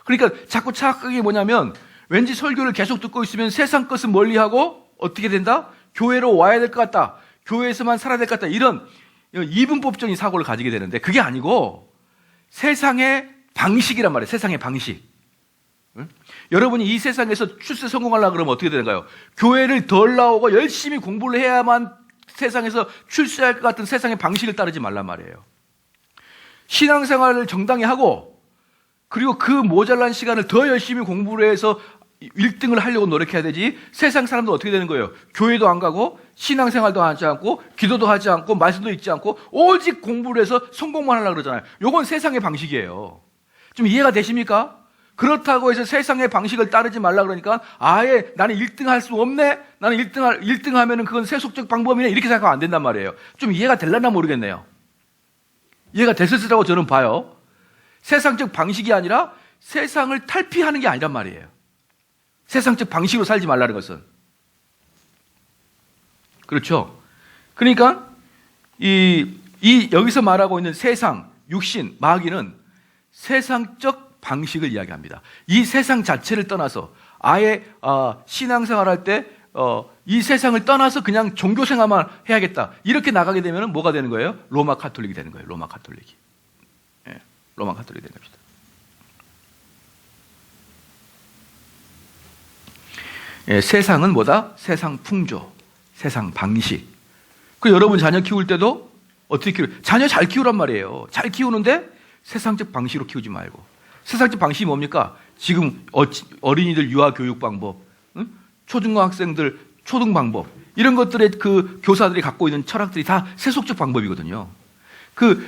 그러니까 자꾸 착각이 뭐냐면 왠지 설교를 계속 듣고 있으면 세상 것은 멀리하고 어떻게 된다? 교회로 와야 될 것 같다. 교회에서만 살아야 될 것 같다. 이런 이분법적인 사고를 가지게 되는데 그게 아니고 세상의 방식이란 말이에요. 세상의 방식. 응? 여러분이 이 세상에서 출세 성공하려고 그러면 어떻게 되는가요? 교회를 덜 나오고 열심히 공부를 해야만 세상에서 출세할 것 같은 세상의 방식을 따르지 말란 말이에요. 신앙생활을 정당히 하고 그리고 그 모자란 시간을 더 열심히 공부를 해서 1등을 하려고 노력해야 되지, 세상 사람도 어떻게 되는 거예요? 교회도 안 가고 신앙생활도 하지 않고 기도도 하지 않고 말씀도 읽지 않고 오직 공부를 해서 성공만 하려고 그러잖아요. 이건 세상의 방식이에요. 좀 이해가 되십니까? 그렇다고 해서 세상의 방식을 따르지 말라 그러니까 아예 나는 1등 할 수 없네? 나는 1등 하면은 그건 세속적 방법이네? 이렇게 생각하면 안 된단 말이에요. 좀 이해가 될려나 모르겠네요. 이해가 됐을지라고 저는 봐요. 세상적 방식이 아니라 세상을 탈피하는 게 아니란 말이에요. 세상적 방식으로 살지 말라는 것은. 그렇죠? 그러니까 여기서 말하고 있는 세상, 육신, 마귀는 세상적 방식을 이야기합니다. 이 세상 자체를 떠나서 아예 신앙생활할 때 이 세상을 떠나서 그냥 종교생활만 해야겠다, 이렇게 나가게 되면 뭐가 되는 거예요? 로마 카톨릭이 되는 거예요. 로마 카톨릭이. 예, 로마 카톨릭이 되는 겁니다. 예, 세상은 뭐다? 세상 풍조, 세상 방식. 그 여러분 자녀 키울 때도 어떻게 자녀 잘 키우란 말이에요. 잘 키우는데 세상적 방식으로 키우지 말고. 세상적 방식이 뭡니까? 지금 어린이들 유아 교육 방법, 초중학생들 초등 방법, 이런 것들의 그 교사들이 갖고 있는 철학들이 다 세속적 방법이거든요.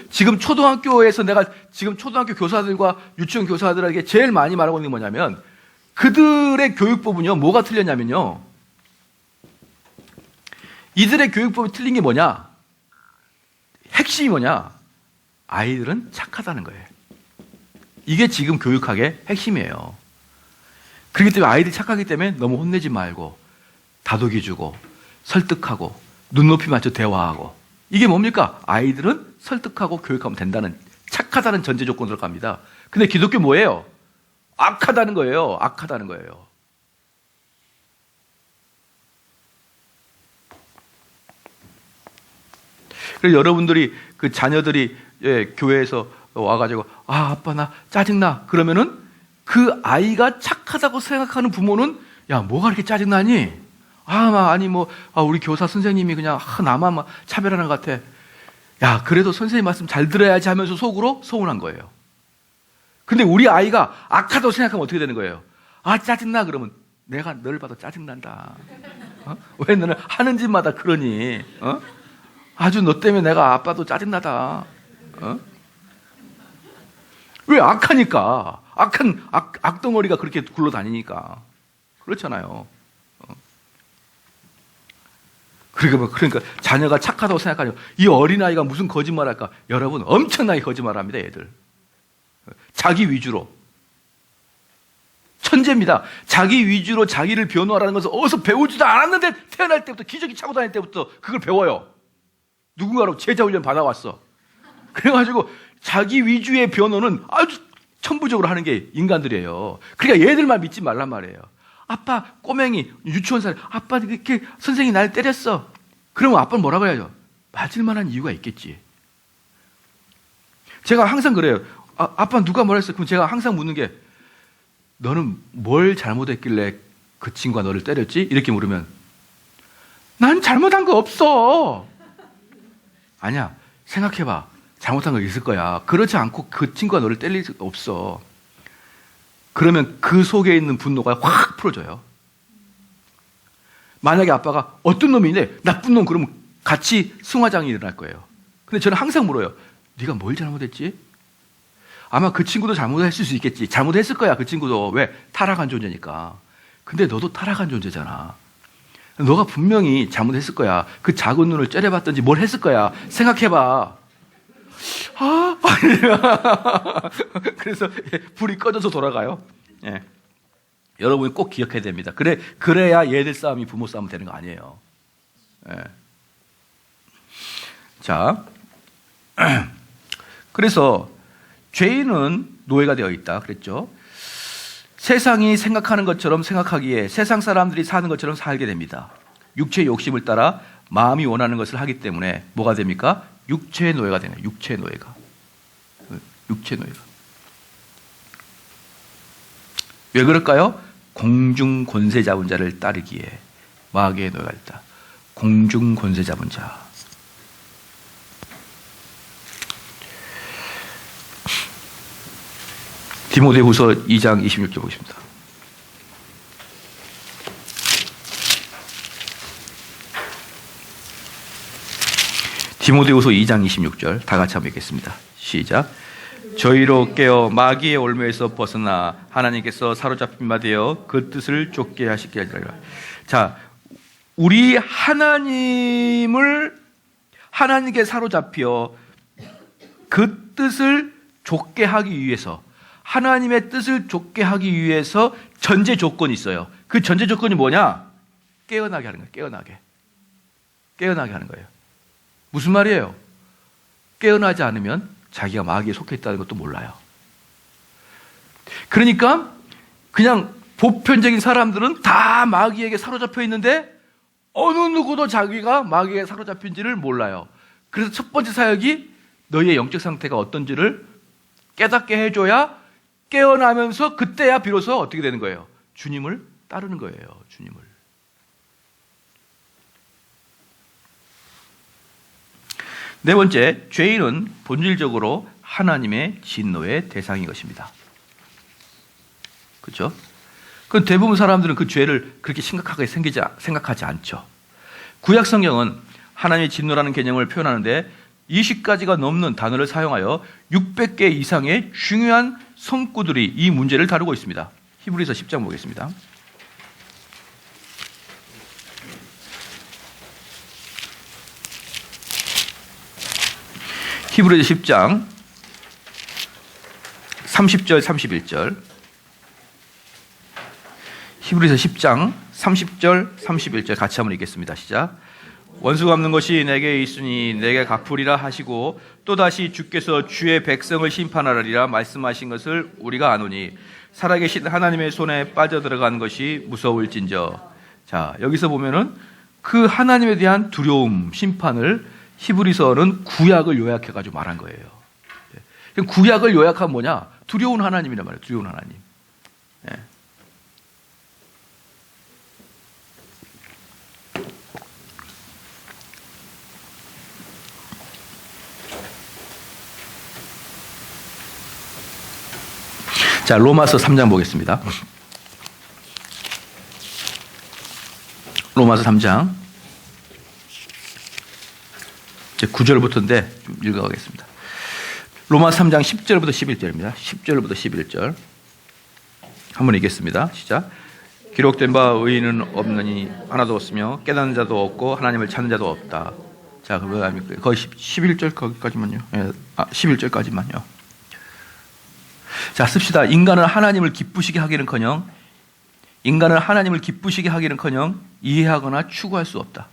지금 초등학교에서 내가 지금 초등학교 교사들과 유치원 교사들에게 제일 많이 말하고 있는 게 뭐냐면, 그들의 교육법은요, 뭐가 틀렸냐면요, 이들의 교육법이 틀린 게 뭐냐? 핵심이 뭐냐? 아이들은 착하다는 거예요. 이게 지금 교육학의 핵심이에요. 그렇기 때문에 아이들이 착하기 때문에 너무 혼내지 말고 다독이 주고 설득하고 눈높이 맞춰 대화하고, 이게 뭡니까? 아이들은 설득하고 교육하면 된다는, 착하다는 전제 조건으로 갑니다. 근데 기독교 뭐예요? 악하다는 거예요. 악하다는 거예요. 그래서 여러분들이 그 자녀들이 교회에서 와가지고 아빠 나 짜증나 그러면은 그 아이가 착하다고 생각하는 부모는 야 뭐가 이렇게 짜증나니? 우리 교사 선생님이 그냥 나만 막 차별하는 것 같아. 야 그래도 선생님 말씀 잘 들어야지 하면서 속으로 서운한 거예요. 근데 우리 아이가 악하다고 생각하면 어떻게 되는 거예요? 아 짜증나 그러면 내가 너를 봐도 짜증난다. 왜 너는 하는 짓마다 그러니? 아주 너 때문에 내가 아빠도 짜증나다. 왜? 악하니까. 악한 악덩어리가 그렇게 굴러다니니까. 그렇잖아요. 그러니까 자녀가 착하다고 생각하죠. 이 어린아이가 무슨 거짓말할까? 여러분 엄청나게 거짓말합니다. 애들 자기 위주로. 천재입니다. 자기 위주로 자기를 변호하라는 것은 어디서 배우지도 않았는데 태어날 때부터 기저귀 차고 다닐 때부터 그걸 배워요. 누군가로 제자훈련 받아왔어. 그래가지고 자기 위주의 변호는 아주 천부적으로 하는 게 인간들이에요. 그러니까 얘들만 믿지 말란 말이에요. 아빠 꼬맹이 유치원생 아빠 이렇게 선생님이 날 때렸어. 그러면 아빠는 뭐라고 해야죠? 맞을 만한 이유가 있겠지. 제가 항상 그래요. 아빠 누가 뭐라 했어? 그럼 제가 항상 묻는 게, 너는 뭘 잘못했길래 그 친구가 너를 때렸지? 이렇게 물으면 난 잘못한 거 없어. 아니야. 생각해봐. 잘못한 거 있을 거야. 그렇지 않고 그 친구가 너를 때릴 수 없어. 그러면 그 속에 있는 분노가 확 풀어져요. 만약에 아빠가 어떤 놈이네, 나쁜 놈, 그러면 같이 승화장이 일어날 거예요. 근데 저는 항상 물어요. 네가 뭘 잘못했지? 아마 그 친구도 잘못했을 수 있겠지. 잘못했을 거야, 그 친구도. 왜? 타락한 존재니까. 근데 너도 타락한 존재잖아. 너가 분명히 잘못했을 거야. 그 작은 눈을 째려봤든지 뭘 했을 거야. 생각해봐. 그래서 불이 꺼져서 돌아가요. 예. 여러분이 꼭 기억해야 됩니다. 그래야 얘들 싸움이 부모 싸움 되는 거 아니에요. 예. 자, 그래서 죄인은 노예가 되어 있다 그랬죠. 세상이 생각하는 것처럼 생각하기에 세상 사람들이 사는 것처럼 살게 됩니다. 육체의 욕심을 따라 마음이 원하는 것을 하기 때문에 뭐가 됩니까? 육체의 노예가 되네요. 육체의 노예가. 왜 그럴까요? 공중 권세 잡은 자를 따르기에 마귀의 노예가 됐다. 공중 권세 잡은 자. 디모데후서 2장 26절 보겠습니다. 디모데후서 2장 26절 다 같이 한번 읽겠습니다. 시작. 저희로 깨어 마귀의 올무에서 벗어나 하나님께서 사로잡힌 바 되어 그 뜻을 좇게 하시게 하리라. 자, 우리 하나님께 사로잡혀 그 뜻을 좇게 하기 위해서, 하나님의 뜻을 좇게 하기 위해서 전제 조건이 있어요. 그 전제 조건이 뭐냐? 깨어나게 하는 거예요. 깨어나게 하는 거예요. 무슨 말이에요? 깨어나지 않으면 자기가 마귀에 속해 있다는 것도 몰라요. 그러니까 그냥 보편적인 사람들은 다 마귀에게 사로잡혀 있는데 어느 누구도 자기가 마귀에 사로잡힌지를 몰라요. 그래서 첫 번째 사역이 너희의 영적 상태가 어떤지를 깨닫게 해줘야 깨어나면서 그때야 비로소 어떻게 되는 거예요? 주님을 따르는 거예요. 주님을. 네 번째, 죄인은 본질적으로 하나님의 진노의 대상인 것입니다. 그렇죠? 그 대부분 사람들은 그 죄를 그렇게 심각하게 생각하지 않죠. 구약 성경은 하나님의 진노라는 개념을 표현하는데 20가지가 넘는 단어를 사용하여 600개 이상의 중요한 성구들이 이 문제를 다루고 있습니다. 히브리서 10장 보겠습니다. 히브리서 10장 30절 31절. 히브리서 10장 30절 31절 같이 한번 읽겠습니다. 시작. 원수 갚는 것이 내게 있으니 내게 갚으리라 하시고 또다시 주께서 주의 백성을 심판하리라 말씀하신 것을 우리가 아노니 살아계신 하나님의 손에 빠져들어간 것이 무서울진저. 자, 여기서 보면은 그 하나님에 대한 두려움, 심판을 히브리서는 구약을 요약해가지고 말한 거예요. 구약을 요약하면 뭐냐? 두려운 하나님이란 말이에요. 두려운 하나님. 예. 자, 로마서 3장 보겠습니다. 로마서 3장 9절부터인데 좀 읽어가겠습니다. 로마서 3장 10절부터 11절입니다. 10절부터 11절 한번 읽겠습니다. 시작. 기록된 바 의인은 없느니 하나도 없으며 깨닫는 자도 없고 하나님을 찾는 자도 없다. 자, 그다음에 거의 11절 거기까지만요. 11절까지만요. 자, 씁시다. 인간은 하나님을 기쁘시게 하기는커녕 이해하거나 추구할 수 없다.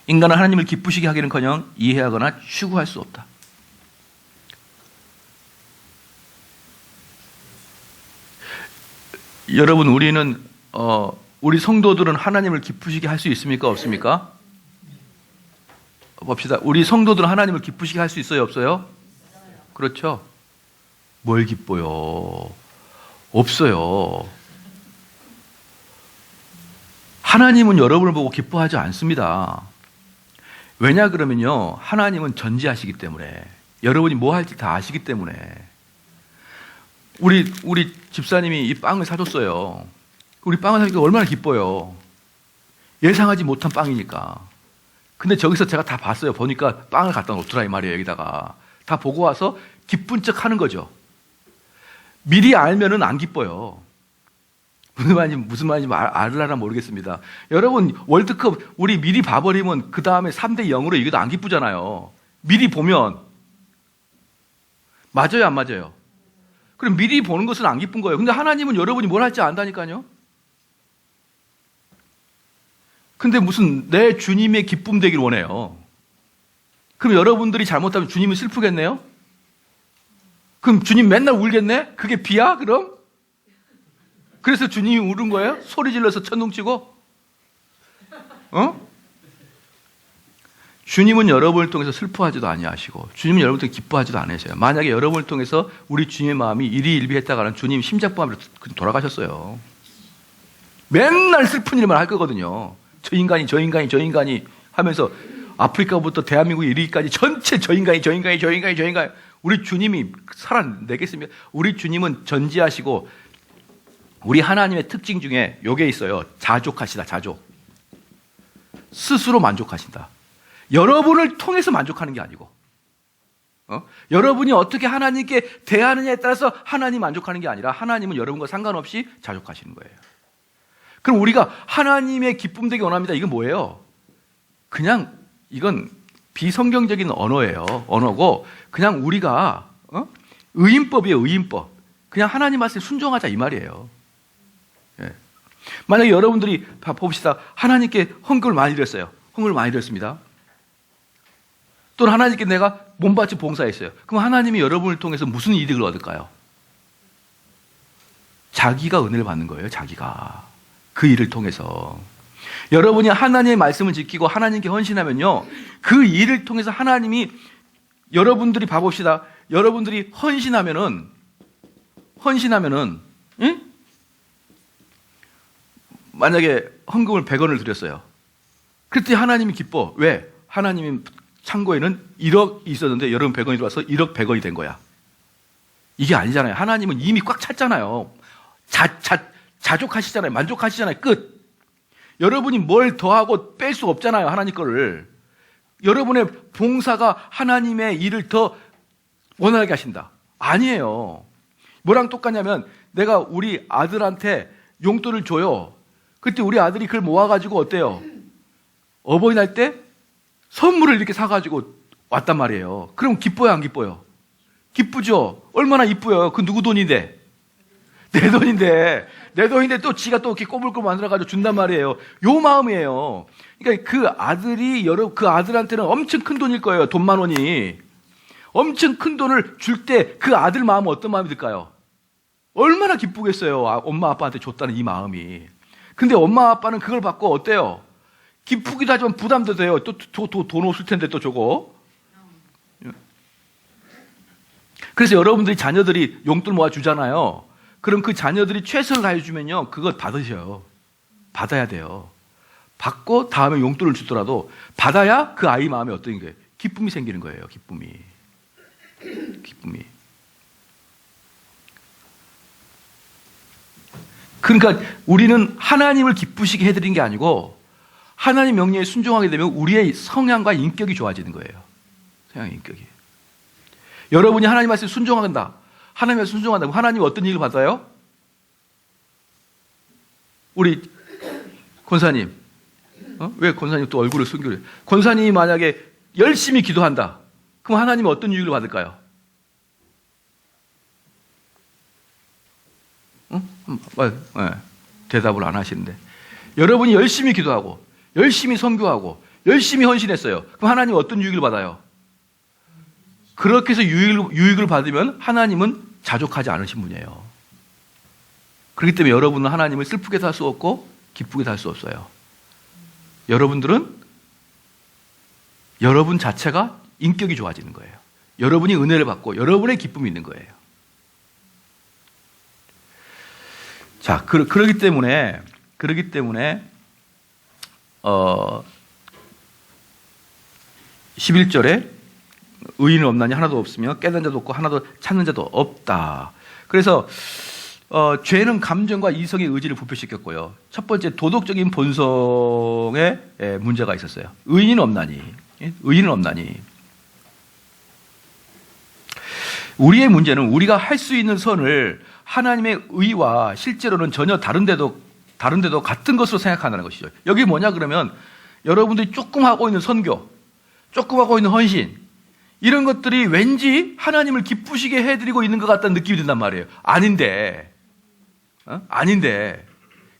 인간은 하나님을 기쁘시게 하기는커녕 이해하거나 추구할 수 없다. 여러분, 우리 성도들은 하나님을 기쁘시게 할 수 있습니까? 없습니까? 봅시다. 우리 성도들은 하나님을 기쁘시게 할 수 있어요? 없어요? 그렇죠? 뭘 기뻐요? 없어요. 하나님은 여러분을 보고 기뻐하지 않습니다. 왜냐 그러면요, 하나님은 전지하시기 때문에, 여러분이 뭐 할지 다 아시기 때문에. 우리 집사님이 이 빵을 사줬어요. 우리 빵을 사니까 얼마나 기뻐요. 예상하지 못한 빵이니까. 근데 저기서 제가 다 봤어요. 보니까 빵을 갖다 놓더라 이 말이에요. 여기다가 다 보고 와서 기쁜 척 하는 거죠. 미리 알면은 안 기뻐요. 무슨 말인지 알으려나 모르겠습니다. 여러분, 월드컵 우리 미리 봐버리면 그 다음에 3대 0으로 이겨도 안 기쁘잖아요. 미리 보면. 맞아요, 안 맞아요? 그럼 미리 보는 것은 안 기쁜 거예요. 근데 하나님은 여러분이 뭘 할지 안다니까요. 근데 무슨 내 주님의 기쁨 되길 원해요. 그럼 여러분들이 잘못하면 주님은 슬프겠네요? 그럼 주님 맨날 울겠네? 그게 비야, 그럼? 그래서 주님이 울은 거예요? 소리 질러서 천둥치고? 주님은 여러분을 통해서 슬퍼하지도 아니하시고 주님은 여러분을 통해 기뻐하지도 않으세요. 만약에 여러분을 통해서 우리 주님의 마음이 일희일비했다가는 주님 심장병으로 돌아가셨어요. 맨날 슬픈 일만 할 거거든요. 저 인간이 하면서 아프리카부터 대한민국 이르기까지 전체 저 인간이 우리 주님이 살아내겠습니다. 우리 주님은 전지하시고 우리 하나님의 특징 중에 요게 있어요. 자족하시다. 자족. 스스로 만족하신다. 여러분을 통해서 만족하는 게 아니고 여러분이 어떻게 하나님께 대하느냐에 따라서 하나님 만족하는 게 아니라 하나님은 여러분과 상관없이 자족하시는 거예요. 그럼 우리가 하나님의 기쁨 되기 원합니다. 이건 뭐예요? 그냥 이건 비성경적인 언어예요. 언어고 그냥 우리가 의인법이에요. 의인법. 그냥 하나님 말씀에 순종하자 이 말이에요. 예. 만약에 여러분들이 봅시다. 하나님께 헌금을 많이 드렸어요. 헌금을 많이 드렸습니다. 또는 하나님께 내가 몸바쳐 봉사했어요. 그럼 하나님이 여러분을 통해서 무슨 이득을 얻을까요? 자기가 은혜를 받는 거예요. 자기가. 그 일을 통해서. 여러분이 하나님의 말씀을 지키고 하나님께 헌신하면요. 그 일을 통해서 하나님이 여러분들이 봐봅시다. 여러분들이 헌신하면은 응? 만약에 헌금을 100원을 드렸어요. 그때 하나님이 기뻐. 왜? 하나님이 창고에는 1억 있었는데 여러분 100원이 들어와서 1억 100원이 된 거야. 이게 아니잖아요. 하나님은 이미 꽉 찼잖아요. 자족하시잖아요. 만족하시잖아요. 끝. 여러분이 뭘 더하고 뺄 수 없잖아요. 하나님 거를. 여러분의 봉사가 하나님의 일을 더 원활하게 하신다. 아니에요. 뭐랑 똑같냐면 내가 우리 아들한테 용돈을 줘요. 그때 우리 아들이 그걸 모아가지고 어때요? 어버이날 때 선물을 이렇게 사가지고 왔단 말이에요. 그럼 기뻐요, 안 기뻐요? 기쁘죠? 얼마나 이뻐요? 그 누구 돈인데? 내 돈인데 또 지가 또 이렇게 꼬불꼬불 만들어가지고 준단 말이에요. 요 마음이에요. 그러니까 그 아들이 그 아들한테는 엄청 큰 돈일 거예요. 돈 10,000원이. 엄청 큰 돈을 줄 때 그 아들 마음은 어떤 마음이 들까요? 얼마나 기쁘겠어요. 엄마 아빠한테 줬다는 이 마음이. 근데 엄마 아빠는 그걸 받고 어때요? 기쁘기도 하지만 부담도 돼요. 또 돈 없을 텐데 또 저거. 그래서 여러분들이 자녀들이 용돈 모아 주잖아요. 그럼 그 자녀들이 최선을 다해주면요. 그거 받으셔요. 받아야 돼요. 받고 다음에 용돈을 주더라도 받아야 그 아이 마음에 어떤 게 기쁨이 생기는 거예요. 기쁨이. 그러니까 우리는 하나님을 기쁘시게 해드린 게 아니고 하나님 명령에 순종하게 되면 우리의 성향과 인격이 좋아지는 거예요. 성향, 인격이. 여러분이 하나님 말씀에 순종한다. 하나님 말씀에 순종한다면 하나님이 어떤 일을 받아요? 우리 권사님. 왜 권사님 또 얼굴을 숨기려? 권사님이 만약에 열심히 기도한다. 그럼 하나님은 어떤 유익을 받을까요? 네. 대답을 안 하시는데. 여러분이 열심히 기도하고 열심히 선교하고 열심히 헌신했어요. 그럼 하나님은 어떤 유익을 받아요? 그렇게 해서 유익을 받으면 하나님은 자족하지 않으신 분이에요. 그렇기 때문에 여러분은 하나님을 슬프게 할 수 없고 기쁘게 할 수 없어요. 여러분들은 여러분 자체가 인격이 좋아지는 거예요. 여러분이 은혜를 받고 여러분의 기쁨이 있는 거예요. 자, 그러기 때문에 11절에 의인은 없나니 하나도 없으며 깨닫는 자도 없고 하나도 찾는 자도 없다. 그래서 죄는 감정과 이성의 의지를 부패시켰고요. 첫 번째 도덕적인 본성에 문제가 있었어요. 의인은 없나니. 의인은 없나니. 우리의 문제는 우리가 할 수 있는 선을 하나님의 의와 실제로는 전혀 다른 데도 같은 것으로 생각한다는 것이죠. 여기 뭐냐 그러면 여러분들이 조금 하고 있는 선교, 조금 하고 있는 헌신, 이런 것들이 왠지 하나님을 기쁘시게 해드리고 있는 것 같다는 느낌이 든단 말이에요. 아닌데. 아닌데.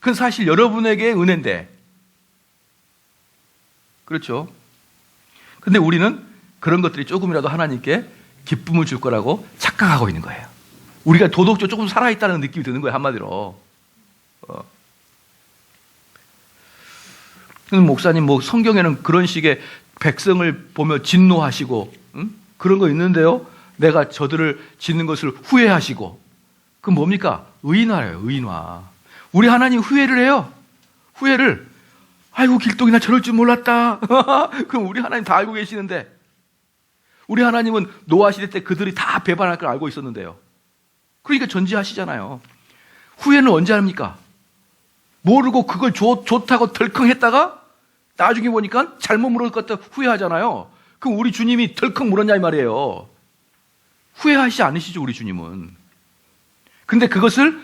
그건 사실 여러분에게 은혜인데. 그렇죠? 근데 우리는 그런 것들이 조금이라도 하나님께 기쁨을 줄 거라고 착각하고 있는 거예요. 우리가 도덕적으로 조금 살아있다는 느낌이 드는 거예요, 한마디로. 목사님, 성경에는 그런 식의 백성을 보며 진노하시고, 그런 거 있는데요. 내가 저들을 짓는 것을 후회하시고. 그건 뭡니까? 의인화예요, 의인화. 우리 하나님 후회를 해요. 후회를. 아이고, 길동이나 저럴 줄 몰랐다. 그럼 우리 하나님 다 알고 계시는데. 우리 하나님은 노아 시대 때 그들이 다 배반할 걸 알고 있었는데요. 그러니까 전지하시잖아요. 후회는 언제 합니까? 모르고 그걸 좋다고 덜컹 했다가 나중에 보니까 잘못 물을 것 같다 후회하잖아요. 그럼 우리 주님이 덜컹 물었냐 이 말이에요. 후회하시지 않으시죠, 우리 주님은. 근데 그것을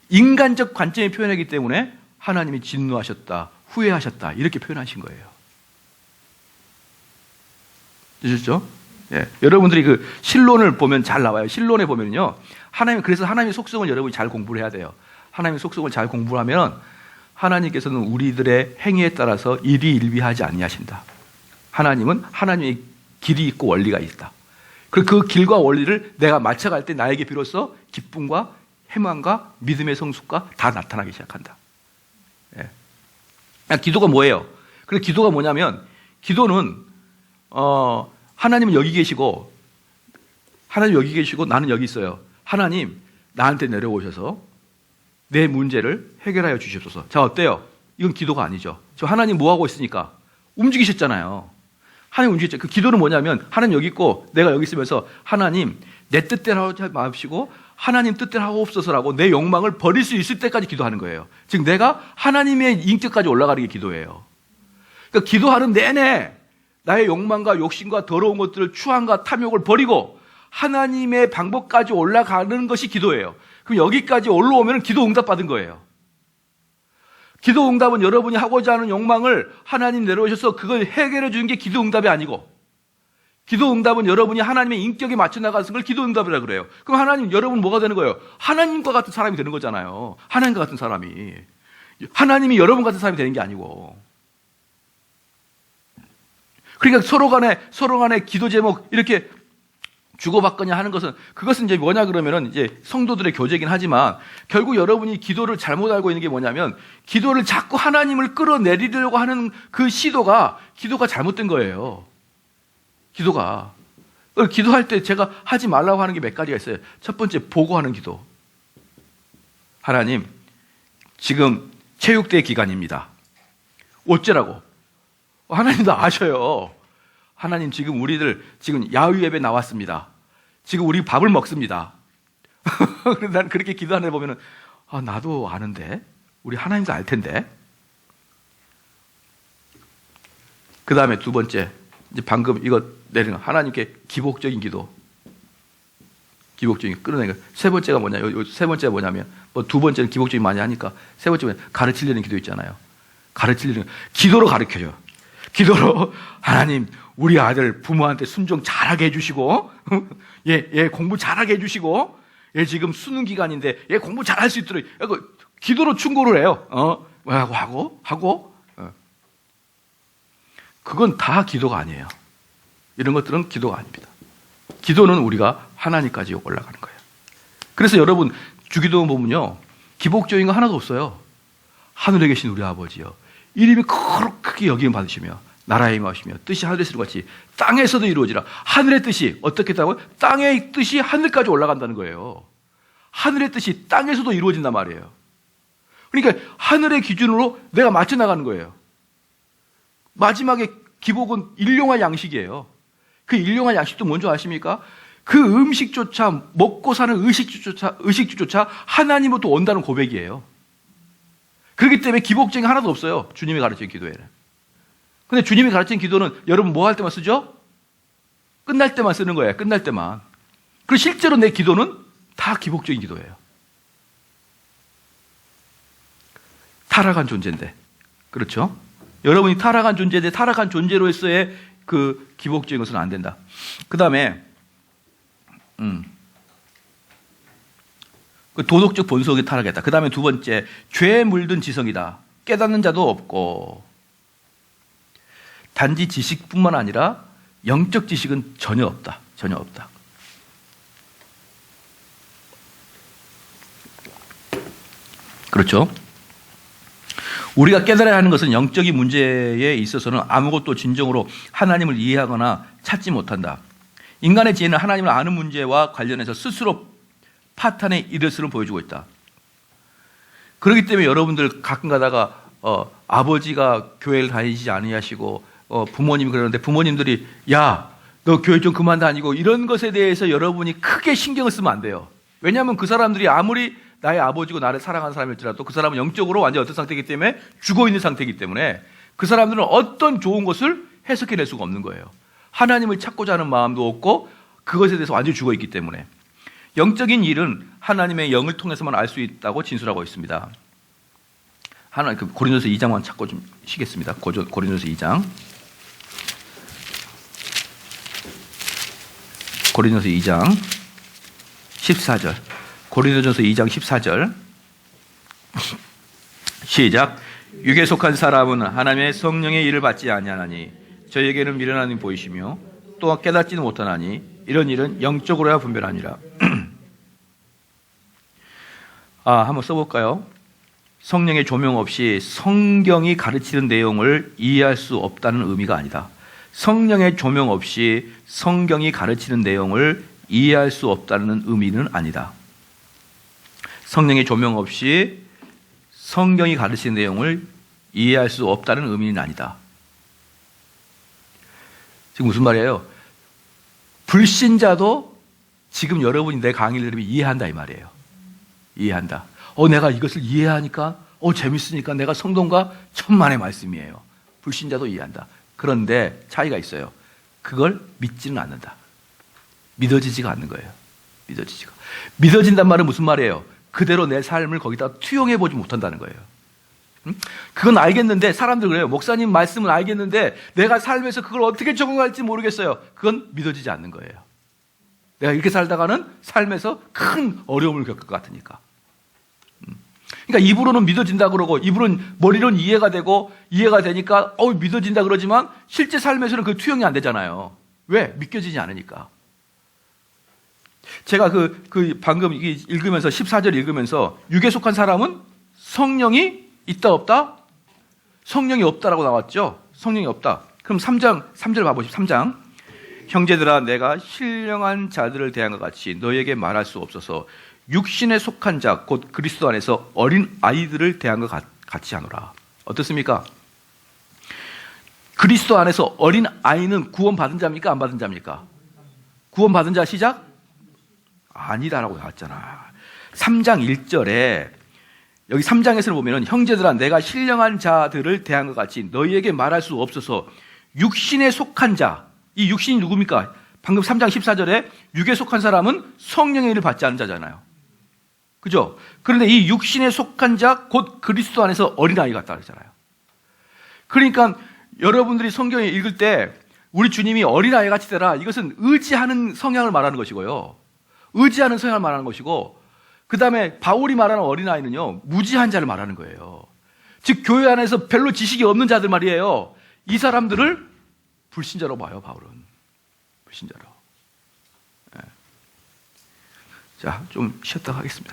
인간적 관점에 표현하기 때문에 하나님이 진노하셨다, 후회하셨다 이렇게 표현하신 거예요. 되셨죠? 예. 여러분들이 그 신론을 보면 잘 나와요. 신론에 보면요. 그래서 하나님의 속성을 여러분이 잘 공부를 해야 돼요. 하나님의 속성을 잘 공부하면 하나님께서는 우리들의 행위에 따라서 일희일비하지 아니하신다. 하나님은 하나님의 길이 있고 원리가 있다. 그 길과 원리를 내가 맞춰갈 때 나에게 비로소 기쁨과 해망과 믿음의 성숙과 다 나타나기 시작한다. 예. 기도가 뭐예요? 그래서 기도가 뭐냐면 기도는 하나님은 여기 계시고 나는 여기 있어요. 하나님 나한테 내려오셔서 내 문제를 해결하여 주시옵소서. 자, 어때요? 이건 기도가 아니죠. 저 하나님 뭐 하고 있으니까 움직이셨잖아요. 하나님 움직였죠. 그 기도는 뭐냐면 하나님 여기 있고 내가 여기 있으면서 하나님 내 뜻대로 하지 마시고 하나님 뜻대로 하옵소서라고 내 욕망을 버릴 수 있을 때까지 기도하는 거예요. 즉 내가 하나님의 인격까지 올라가는 게 기도예요. 그러니까 기도하는 내내 나의 욕망과 욕심과 더러운 것들을 추함과 탐욕을 버리고 하나님의 방법까지 올라가는 것이 기도예요. 그럼 여기까지 올라오면 기도 응답 받은 거예요. 기도 응답은 여러분이 하고자 하는 욕망을 하나님 내려오셔서 그걸 해결해 주는 게 기도 응답이 아니고, 기도 응답은 여러분이 하나님의 인격에 맞춰 나가는 걸 기도 응답이라고 그래요. 그럼 하나님, 여러분 뭐가 되는 거예요? 하나님과 같은 사람이 되는 거잖아요. 하나님과 같은 사람이. 하나님이 여러분 같은 사람이 되는 게 아니고. 그러니까 서로 간에 기도 제목 이렇게 주고받거냐 하는 것은, 그것은 이제 뭐냐 그러면은 이제 성도들의 교제이긴 하지만 결국 여러분이 기도를 잘못 알고 있는 게 뭐냐면 기도를 자꾸 하나님을 끌어내리려고 하는 그 시도가 기도가 잘못된 거예요. 기도가. 기도할 때 제가 하지 말라고 하는 게 몇 가지가 있어요. 첫 번째, 보고하는 기도. 하나님, 지금 체육대회 기간입니다. 어째라고? 하나님도 아셔요. 하나님, 지금 우리들 지금 야유 예배 나왔습니다. 지금 우리 밥을 먹습니다. 난 그렇게 기도하는 데 보면은 나도 아는데, 우리 하나님도 알 텐데. 그 다음에 두 번째, 이제 방금 이거 내리는 하나님께 기복적인 기도. 기복적인 끌어내는 거. 세 번째가 뭐냐? 세 번째가 뭐냐면, 두 번째는 기복적인 많이 하니까 세 번째는 가르치려는 기도 있잖아요. 가르치려는 기도로 가르쳐요. 기도로 하나님, 우리 아들 부모한테 순종 잘하게 해주시고, 얘 공부 잘하게 해주시고, 얘 지금 수능 기간인데 얘 공부 잘할 수 있도록 기도로 충고를 해요. 하고. 그건 다 기도가 아니에요. 이런 것들은 기도가 아닙니다. 기도는 우리가 하나님까지 올라가는 거예요. 그래서 여러분 주기도 보면요, 기복적인 거 하나도 없어요. 하늘에 계신 우리 아버지요, 이름이 크게 여김 받으시며 나라에 임하시며 뜻이 하늘에서 같이 땅에서도 이루어지라. 하늘의 뜻이 어떻게 했다고요? 땅의 뜻이 하늘까지 올라간다는 거예요. 하늘의 뜻이 땅에서도 이루어진단 말이에요. 그러니까 하늘의 기준으로 내가 맞춰 나가는 거예요. 마지막에 기복은 일용할 양식이에요. 그 일용할 양식도 뭔지 아십니까? 그 음식조차, 먹고 사는 의식주조차 하나님으로부터 온다는 고백이에요. 그렇기 때문에 기복증이 하나도 없어요. 주님이 가르친 기도에는. 근데 주님이 가르친 기도는 여러분 뭐 할 때만 쓰죠? 끝날 때만 쓰는 거예요. 끝날 때만. 그리고 실제로 내 기도는 다 기복적인 기도예요. 타락한 존재인데. 그렇죠? 여러분이 타락한 존재인데 타락한 존재로서의 그 기복적인 것은 안 된다. 그 다음에 그 도덕적 본성이 타락했다. 그 다음에 두 번째, 죄에 물든 지성이다. 깨닫는 자도 없고, 단지 지식뿐만 아니라 영적 지식은 전혀 없다. 전혀 없다. 그렇죠? 우리가 깨달아야 하는 것은 영적인 문제에 있어서는 아무것도 진정으로 하나님을 이해하거나 찾지 못한다. 인간의 지혜는 하나님을 아는 문제와 관련해서 스스로 파탄에 이르스를 보여주고 있다. 그렇기 때문에 여러분들 가끔 가다가 아버지가 교회를 다니시지 아니하시고 부모님이 그러는데 부모님들이 야, 너 교회 좀 그만 다니고 이런 것에 대해서 여러분이 크게 신경을 쓰면 안 돼요. 왜냐하면 그 사람들이 아무리 나의 아버지고 나를 사랑하는 사람일지라도 그 사람은 영적으로 완전히 어떤 상태이기 때문에 죽어있는 상태이기 때문에 그 사람들은 어떤 좋은 것을 해석해낼 수가 없는 거예요. 하나님을 찾고자 하는 마음도 없고 그것에 대해서 완전히 죽어있기 때문에 영적인 일은 하나님의 영을 통해서만 알 수 있다고 진술하고 있습니다. 고린도서 2장만 찾고 좀 쉬겠습니다. 고린도서 2장. 고린도서 2장 14절. 고린도전서 2장 14절. 시작. 육에 속한 사람은 하나님의 성령의 일을 받지 아니하나니 저에게는 미련한 일 보이시며 또 깨닫지는 못하나니 이런 일은 영적으로야 분별하니라. 한번 써볼까요? 성령의 조명 없이 성경이 가르치는 내용을 이해할 수 없다는 의미가 아니다. 성령의 조명 없이 성경이 가르치는 내용을 이해할 수 없다는 의미는 아니다. 성령의 조명 없이 성경이 가르치는 내용을 이해할 수 없다는 의미는 아니다. 지금 무슨 말이에요? 불신자도 지금 여러분이 내 강의를 들으면 이해한다 이 말이에요. 이해한다. 내가 이것을 이해하니까 재밌으니까 내가 성동과 천만의 말씀이에요. 불신자도 이해한다. 그런데 차이가 있어요. 그걸 믿지는 않는다. 믿어지지가 않는 거예요. 믿어진단 말은 무슨 말이에요? 그대로 내 삶을 거기다 투영해 보지 못한다는 거예요. 그건 알겠는데 사람들 그래요. 목사님 말씀은 알겠는데 내가 삶에서 그걸 어떻게 적용할지 모르겠어요. 그건 믿어지지 않는 거예요. 내가 이렇게 살다가는 삶에서 큰 어려움을 겪을 것 같으니까. 그러니까 입으로는 믿어진다 그러고 머리로는 이해가 되고 이해가 되니까 믿어진다 그러지만 실제 삶에서는 그 투영이 안 되잖아요. 왜? 믿겨지지 않으니까. 제가 방금 읽으면서 14절 읽으면서 육에 속한 사람은 성령이 있다 없다? 성령이 없다라고 나왔죠. 성령이 없다. 그럼 3절 봐보십시오. 3장. 형제들아 내가 신령한 자들을 대한 것 같이 너에게 말할 수 없어서 육신에 속한 자 곧 그리스도 안에서 어린 아이들을 대한 것 같이 하노라. 어떻습니까? 그리스도 안에서 어린 아이는 구원받은 자입니까? 안 받은 자입니까? 구원받은 자 시작? 아니다라고 나왔잖아. 3장 1절에 여기 3장에서 보면 형제들아 내가 신령한 자들을 대한 것 같이 너희에게 말할 수 없어서 육신에 속한 자, 이 육신이 누굽니까? 방금 3장 14절에 육에 속한 사람은 성령의 일을 받지 않은 자잖아요. 그죠? 그런데 이 육신에 속한 자 곧 그리스도 안에서 어린아이 같다 그러잖아요. 그러니까 여러분들이 성경을 읽을 때 우리 주님이 어린아이 같이 되라, 이것은 의지하는 성향을 말하는 것이고요. 의지하는 성향을 말하는 것이고, 그 다음에 바울이 말하는 어린아이는요, 무지한 자를 말하는 거예요. 즉 교회 안에서 별로 지식이 없는 자들 말이에요. 이 사람들을 불신자로 봐요. 바울은 불신자로. 자, 좀 쉬었다 하겠습니다.